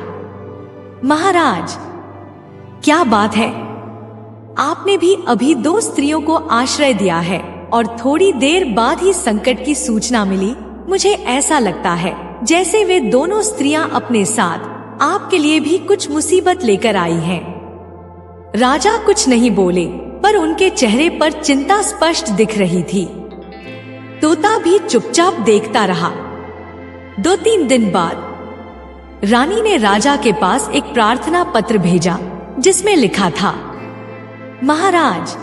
[SPEAKER 1] महाराज, क्या बात है? आपने भी अभी 2 स्त्रियों को आश्रय दिया है और थोड़ी देर बाद ही संकट की सूचना मिली। मुझे ऐसा लगता है जैसे वे दोनों स्त्रियां अपने साथ आपके लिए भी कुछ मुसीबत लेकर आई हैं। राजा कुछ नहीं बोले, पर उनके चेहरे पर चिंता स्पष्ट दिख रही थी। तोता भी चुपचाप देखता रहा। 2-3 दिन बाद रानी ने राजा के पास एक प्रार्थना पत्र भेजा जिसमें लिखा था, महाराज,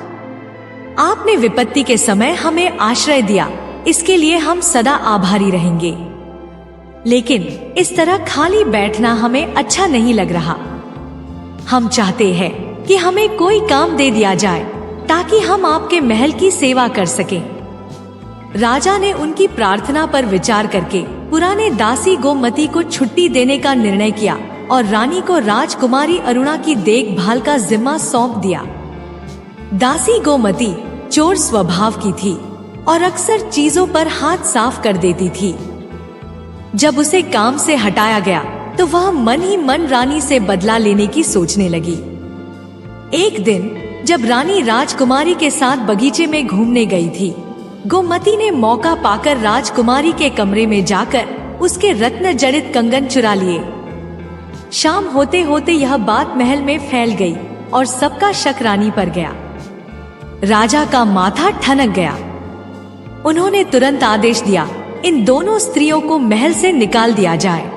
[SPEAKER 1] आपने विपत्ति के समय हमें आश्रय दिया, इसके लिए हम सदा आभारी रहेंगे। लेकिन इस तरह खाली बैठना हमें अच्छा नहीं लग रहा। हम चाहते हैं कि हमें कोई काम दे दिया जाए ताकि हम आपके महल की सेवा कर सकें। राजा ने उनकी प्रार्थना पर विचार करके पुराने दासी गोमती को छुट्टी देने का निर्णय किया और रानी को राजकुमारी अरुणा की देखभाल का जिम्मा सौंप दिया। दासी गोमती चोर स्वभाव की थी और अक्सर चीजों पर हाथ साफ कर देती थी। जब उसे काम से हटाया गया तो वह मन ही मन रानी से बदला लेने की सोचने लगी। एक दिन जब रानी राजकुमारी के साथ बगीचे में घूमने गई थी, गोमती ने मौका पाकर राजकुमारी के कमरे में जाकर उसके रत्न जड़ित कंगन चुरा लिए। शाम होते होते यह बात महल में फैल गई और सबका शक रानी पर गया। राजा का माथा ठनक गया। उन्होंने तुरंत आदेश दिया, इन दोनों स्त्रियों को महल से निकाल दिया जाए।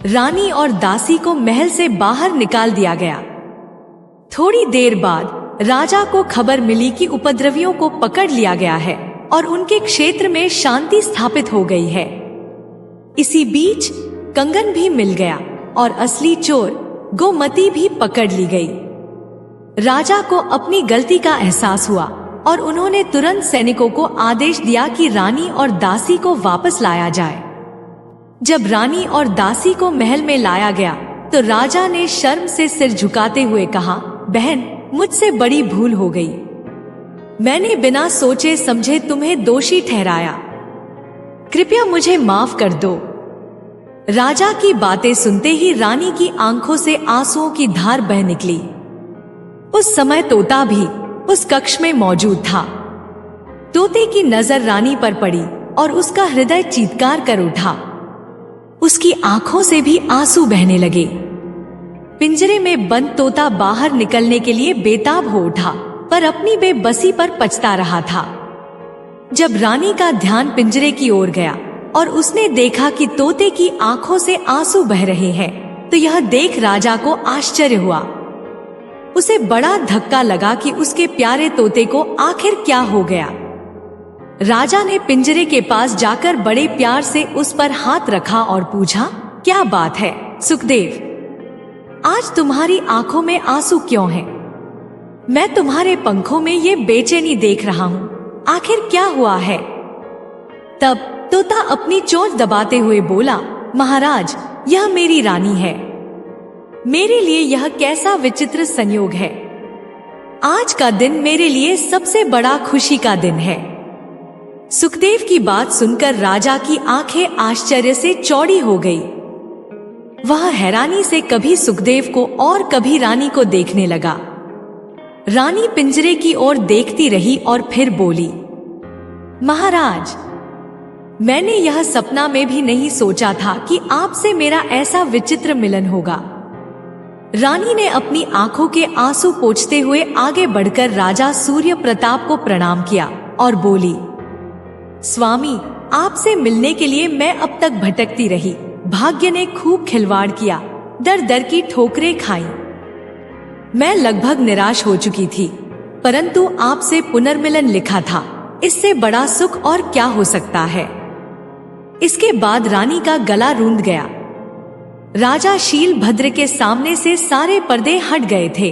[SPEAKER 1] रानी और दासी को महल से बाहर निकाल दिया गया। थोड़ी देर बाद राजा को खबर मिली कि उपद्रवियों को पकड़ लिया गया है और उनके क्षेत्र में शांति स्थापित हो गई है। इसी बीच कंगन भी मिल गया और असली चोर गोमती भी पकड़ ली गई। राजा को अपनी गलती का एहसास हुआ और उन्होंने तुरंत सैनिकों को आदेश दिया कि रानी और दासी को वापस लाया जाए। जब रानी और दासी को महल में लाया गया तो राजा ने शर्म से सिर झुकाते हुए कहा, बहन, मुझसे बड़ी भूल हो गई। मैंने बिना सोचे समझे तुम्हें दोषी ठहराया। कृपया मुझे माफ कर दो। राजा की बातें सुनते ही रानी की आंखों से आंसुओं की धार बह निकली। उस समय तोता भी उस कक्ष में मौजूद था। तोते की नजर रानी पर पड़ी और उसका हृदय चीत्कार कर उठा। उसकी आंखों से भी आंसू बहने लगे। पिंजरे में बंद तोता बाहर निकलने के लिए बेताब हो उठा, पर अपनी बेबसी पर पछता रहा था। जब रानी का ध्यान पिंजरे की ओर गया और उसने देखा कि तोते की आंखों से आंसू बह रहे हैं, तो यह देख राजा को आश्चर्य हुआ। उसे बड़ा धक्का लगा कि उसके प्यारे तोते को आखिर क्या हो गया। राजा ने पिंजरे के पास जाकर बड़े प्यार से उस पर हाथ रखा और पूछा, क्या बात है सुखदेव, आज तुम्हारी आंखों में आंसू क्यों हैं? मैं तुम्हारे पंखों में ये बेचैनी देख रहा हूँ, आखिर क्या हुआ है? तब तोता अपनी चोंच दबाते हुए बोला, महाराज, यह मेरी रानी है। मेरे लिए यह कैसा विचित्र संयोग है। आज का दिन मेरे लिए सबसे बड़ा खुशी का दिन है। सुखदेव की बात सुनकर राजा की आंखें आश्चर्य से चौड़ी हो गई। वह हैरानी से कभी सुखदेव को और कभी रानी को देखने लगा। रानी पिंजरे की ओर देखती रही और फिर बोली, महाराज, मैंने यह सपना में भी नहीं सोचा था कि आपसे मेरा ऐसा विचित्र मिलन होगा। रानी ने अपनी आंखों के आंसू पोंछते हुए आगे बढ़कर राजा सूर्य प्रताप को प्रणाम किया और बोली, स्वामी, आपसे मिलने के लिए मैं अब तक भटकती रही। भाग्य ने खूब खिलवाड़ किया, दर दर की ठोकरें खाई। मैं लगभग निराश हो चुकी थी, परंतु आपसे पुनर्मिलन लिखा था, इससे बड़ा सुख और क्या हो सकता है। इसके बाद रानी का गला रूंध गया। राजा शीलभद्र के सामने से सारे पर्दे हट गए थे।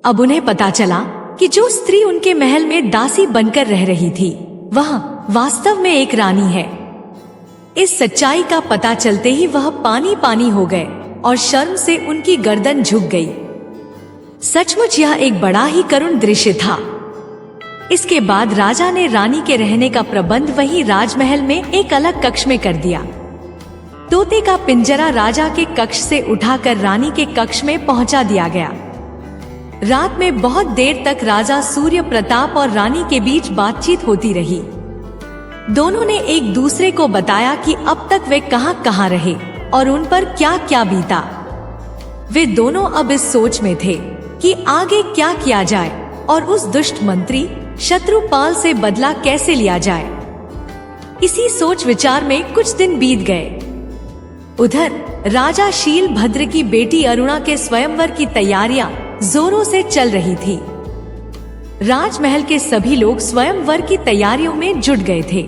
[SPEAKER 1] अब उन्हें पता चला कि जो स्त्री उनके महल में दासी बनकर रह रही थी, वह वास्तव में एक रानी है। इस सच्चाई का पता चलते ही वह पानी पानी हो गए और शर्म से उनकी गर्दन झुक गई। सचमुच यह एक बड़ा ही करुण दृश्य था। इसके बाद राजा ने रानी के रहने का प्रबंध वहीं राजमहल में एक अलग कक्ष में कर दिया। तोते का पिंजरा राजा के कक्ष से उठाकर रानी के कक्ष में पहुंचा दिया गया। रात में बहुत देर तक राजा सूर्य प्रताप और रानी के बीच बातचीत होती रही। दोनों ने एक दूसरे को बताया कि अब तक वे कहां कहां रहे और उन पर क्या क्या बीता। वे दोनों अब इस सोच में थे कि आगे क्या किया जाए और उस दुष्ट मंत्री शत्रुपाल से बदला कैसे लिया जाए। इसी सोच विचार में कुछ दिन बीत गए। उधर राजा शीलभद्र की बेटी अरुणा के स्वयंवर की तैयारियां जोरों से चल रही थी। राजमहल के सभी लोग स्वयंवर की तैयारियों में जुट गए थे।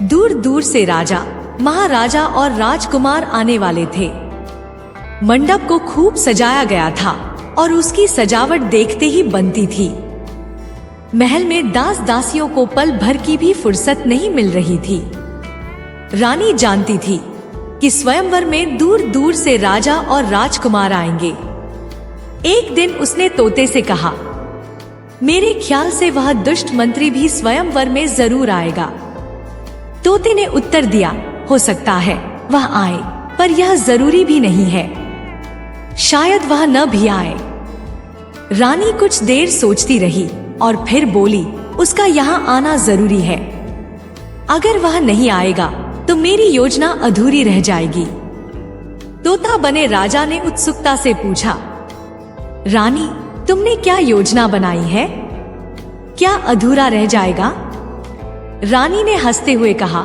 [SPEAKER 1] दूर दूर से राजा, महाराजा और राजकुमार आने वाले थे। मंडप को खूब सजाया गया था और उसकी सजावट देखते ही बनती थी। महल में दास दासियों को पल भर की भी फुर्सत नहीं मिल रही थी। रानी जानती थी कि स्वयंवर में दूर दूर से राजा और राजकुमार आएंगे। एक दिन उसने तोते से कहा, मेरे ख्याल से वह दुष्ट मंत्री भी स्वयंवर में जरूर आएगा। तोते ने उत्तर दिया, हो सकता है वह आए, पर यह जरूरी भी नहीं है। शायद वह न भी आए। रानी कुछ देर सोचती रही और फिर बोली, उसका यहाँ आना जरूरी है। अगर वह नहीं आएगा तो मेरी योजना अधूरी रह जाएगी। तोता बने राजा ने उत्सुकता से पूछा, रानी, तुमने क्या योजना बनाई है? क्या अधूरा रह जाएगा? रानी ने हंसते हुए कहा,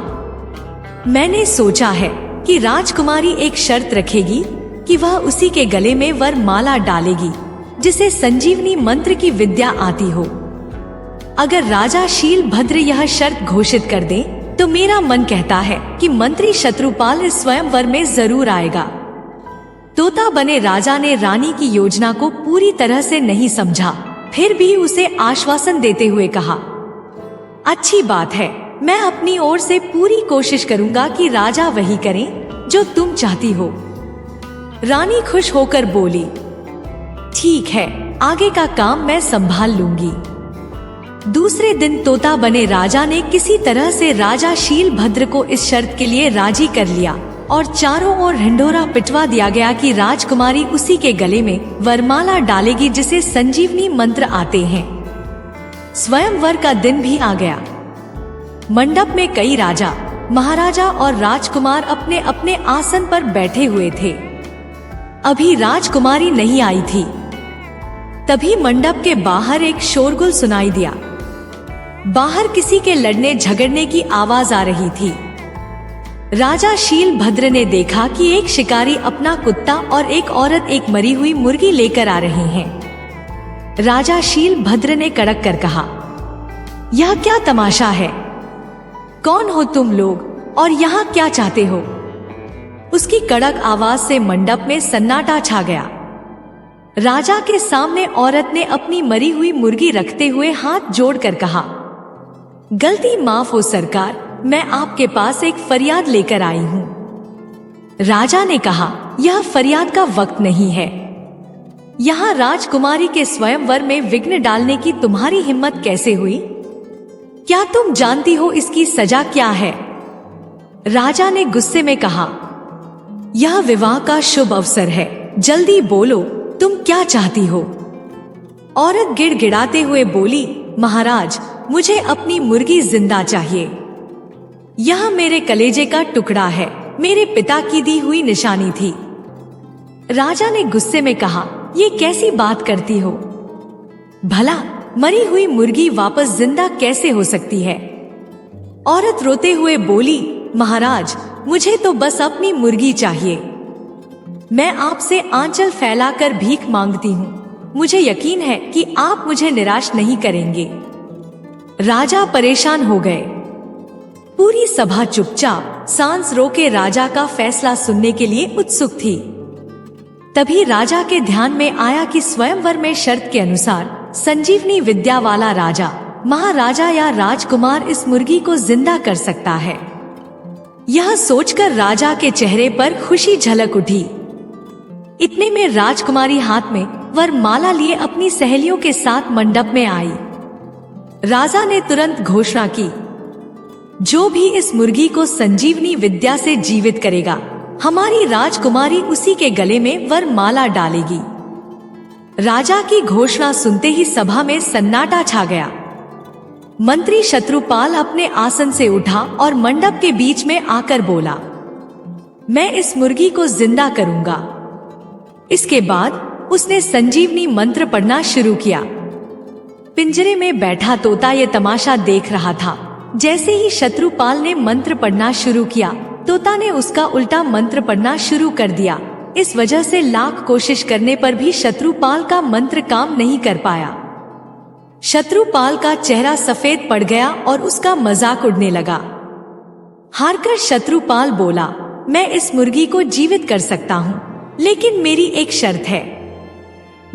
[SPEAKER 1] मैंने सोचा है कि राजकुमारी एक शर्त रखेगी कि वह उसी के गले में वर माला डालेगी जिसे संजीवनी मंत्र की विद्या आती हो। अगर राजा शीलभद्र यह शर्त घोषित कर दे तो मेरा मन कहता है कि मंत्री शत्रुपाल इस स्वयंवर में जरूर आएगा। तोता बने राजा ने रानी की योजना को पूरी तरह से नहीं समझा, फिर भी उसे आश्वासन देते हुए कहा, अच्छी बात है, मैं अपनी ओर से पूरी कोशिश करूंगा कि राजा वही करें जो तुम चाहती हो। रानी खुश होकर बोली, ठीक है, आगे का काम मैं संभाल लूंगी। दूसरे दिन तोता बने राजा ने किसी तरह से राजा शीलभद्र को इस शर्त के लिए राजी कर लिया और चारों ओर ढिंढोरा पिटवा दिया गया कि राजकुमारी उसी के गले में वरमाला डालेगी जिसे संजीवनी मंत्र आते हैं। स्वयंवर का दिन भी आ गया। मंडप में कई राजा, महाराजा और राजकुमार अपने अपने आसन पर बैठे हुए थे। अभी राजकुमारी नहीं आई थी। तभी मंडप के बाहर एक शोरगुल सुनाई दिया। बाहर किसी के लड़ने झगड़ने की आवाज आ रही थी। राजा शीलभद्र ने देखा कि एक शिकारी अपना कुत्ता और एक औरत एक मरी हुई मुर्गी लेकर आ रहे हैं। राजा शीलभद्र ने कड़क कर कहा, यह क्या तमाशा है? कौन हो तुम लोग और यहाँ क्या चाहते हो? उसकी कड़क आवाज से मंडप में सन्नाटा छा गया। राजा के सामने औरत ने अपनी मरी हुई मुर्गी रखते हुए हाथ जोड़कर कहा, गलती माफ हो सरकार, मैं आपके पास एक फरियाद लेकर आई हूँ। राजा ने कहा, यह फरियाद का वक्त नहीं है। यहाँ राजकुमारी के स्वयंवर में विघ्न डालने की तुम्हारी हिम्मत कैसे हुई? क्या तुम जानती हो इसकी सजा क्या है? राजा ने गुस्से में कहा, यह विवाह का शुभ अवसर है, जल्दी बोलो, तुम क्या चाहती हो? औरत गिड़गिड़ाते हुए बोली, महाराज, मुझे अपनी मुर्गी जिंदा चाहिए। यह मेरे कलेजे का टुकड़ा है, मेरे पिता की दी हुई निशानी थी। राजा ने गुस्से में कहा, ये कैसी बात करती हो? भला मरी हुई मुर्गी वापस जिंदा कैसे हो सकती है? औरत रोते हुए बोली, महाराज, मुझे तो बस अपनी मुर्गी चाहिए। मैं आपसे आंचल फैलाकर भीख मांगती हूँ। मुझे यकीन है कि आप मुझे निराश नहीं करेंगे। राजा परेशान हो गए। पूरी सभा चुपचाप सांस रोके राजा का फैसला सुनने के लिए उत्सुक थी। तभी राजा के ध्यान में आया कि स्वयंवर में शर्त के अनुसार संजीवनी विद्या वाला राजा, महाराजा या राजकुमार इस मुर्गी को जिंदा कर सकता है। यह सोचकर राजा के चेहरे पर खुशी झलक उठी। इतने में राजकुमारी हाथ में वरमाला लिए अपनी सहेलियों के साथ मंडप में आई। राजा ने तुरंत घोषणा की, जो भी इस मुर्गी को संजीवनी विद्या से जीवित करेगा, हमारी राजकुमारी उसी के गले में वरमाला डालेगी। राजा की घोषणा सुनते ही सभा में सन्नाटा छा गया। मंत्री शत्रुपाल अपने आसन से उठा और मंडप के बीच में आकर बोला, मैं इस मुर्गी को जिंदा करूंगा। इसके बाद उसने संजीवनी मंत्र पढ़ना शुरू किया। पिंजरे में बैठा तोता ये तमाशा देख रहा था। जैसे ही शत्रुपाल ने मंत्र पढ़ना शुरू किया, तोता ने उसका उल्टा मंत्र पढ़ना शुरू कर दिया। इस वजह से लाख कोशिश करने पर भी शत्रुपाल का मंत्र काम नहीं कर पाया। शत्रुपाल का चेहरा सफेद पड़ गया और उसका मजाक उड़ने लगा। हारकर शत्रुपाल बोला, मैं इस मुर्गी को जीवित कर सकता हूँ, लेकिन मेरी एक शर्त है।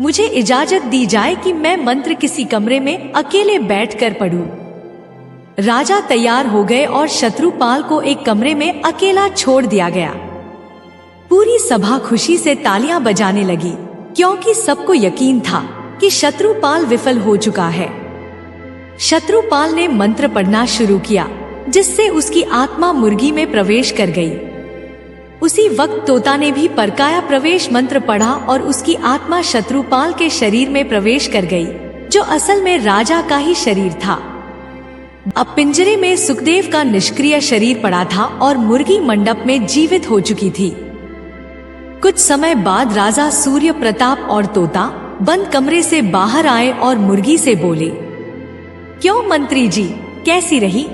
[SPEAKER 1] मुझे इजाजत दी जाए कि मैं मंत्र किसी कमरे में अकेले बैठकर पढ़ूं। राजा तैयार हो गए और शत्रुपाल को एक कमरे में अकेला छोड़ दिया गया। पूरी सभा खुशी से तालियां बजाने लगी, क्योंकि सबको यकीन था कि शत्रुपाल विफल हो चुका है। शत्रुपाल ने मंत्र पढ़ना शुरू किया, जिससे उसकी आत्मा मुर्गी में प्रवेश कर गई। उसी वक्त तोता ने भी परकाया प्रवेश मंत्र पढ़ा और उसकी आत्मा शत्रुपाल के शरीर में प्रवेश कर गई, जो असल में राजा का ही शरीर था। अब पिंजरे में सुखदेव का निष्क्रिय शरीर पड़ा था और मुर्गी मंडप में जीवित हो चुकी थी। कुछ समय बाद राजा सूर्य प्रताप और तोता बंद कमरे से बाहर आए और मुर्गी से बोले, क्यों मंत्री जी, कैसी रही?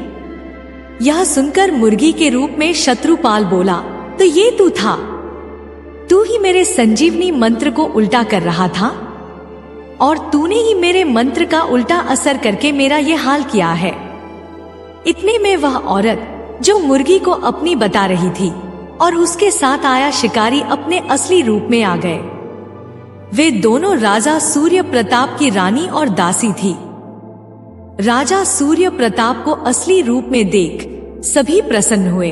[SPEAKER 1] यह सुनकर मुर्गी के रूप में शत्रुपाल बोला, तो ये तू था? तू ही मेरे संजीवनी मंत्र को उल्टा कर रहा था और तूने ही मेरे मंत्र का उल्टा असर करके मेरा ये हाल किया है। इतने में वह औरत जो मुर्गी को अपनी बता रही थी और उसके साथ आया शिकारी अपने असली रूप में आ गए। वे दोनों राजा सूर्य प्रताप की रानी और दासी थी। राजा सूर्य प्रताप को असली रूप में देख सभी प्रसन्न हुए।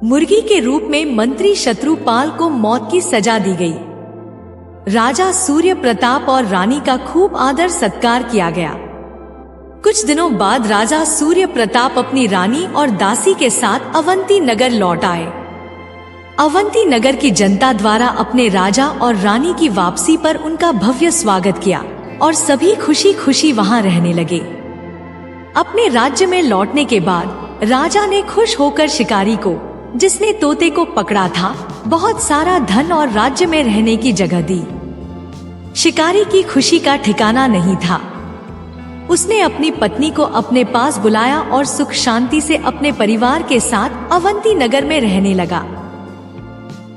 [SPEAKER 1] मुर्गी के रूप में मंत्री शत्रुपाल को मौत की सजा दी गई। राजा सूर्य प्रताप और रानी का खूब आदर सत्कार किया गया। कुछ दिनों बाद राजा सूर्य प्रताप अपनी रानी और दासी के साथ अवंती नगर लौट आए। अवंती नगर की जनता द्वारा अपने राजा और रानी की वापसी पर उनका भव्य स्वागत किया और सभी खुशी खुशी वहां रहने लगे। अपने राज्य में लौटने के बाद राजा ने खुश होकर शिकारी को, जिसने तोते को पकड़ा था, बहुत सारा धन और राज्य में रहने की जगह दी। शिकारी की खुशी का ठिकाना नहीं था। उसने अपनी पत्नी को अपने पास बुलाया और सुख शांति से अपने परिवार के साथ अवंती नगर में रहने लगा।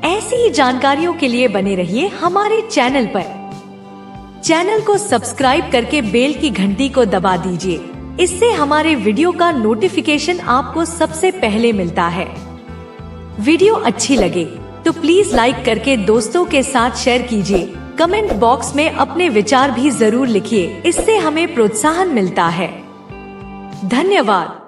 [SPEAKER 1] ऐसी ही जानकारियों के लिए बने रहिए हमारे चैनल पर। चैनल को सब्सक्राइब करके बेल की घंटी को दबा दीजिए। इससे हमारे वीडियो का नोटिफिकेशन आपको सबसे पहले मिलता है। वीडियो अच्छी लगे तो प्लीज लाइक करके दोस्तों के साथ शेयर कीजिए। कमेंट बॉक्स में अपने विचार भी जरूर लिखिए, इससे हमें प्रोत्साहन मिलता है। धन्यवाद।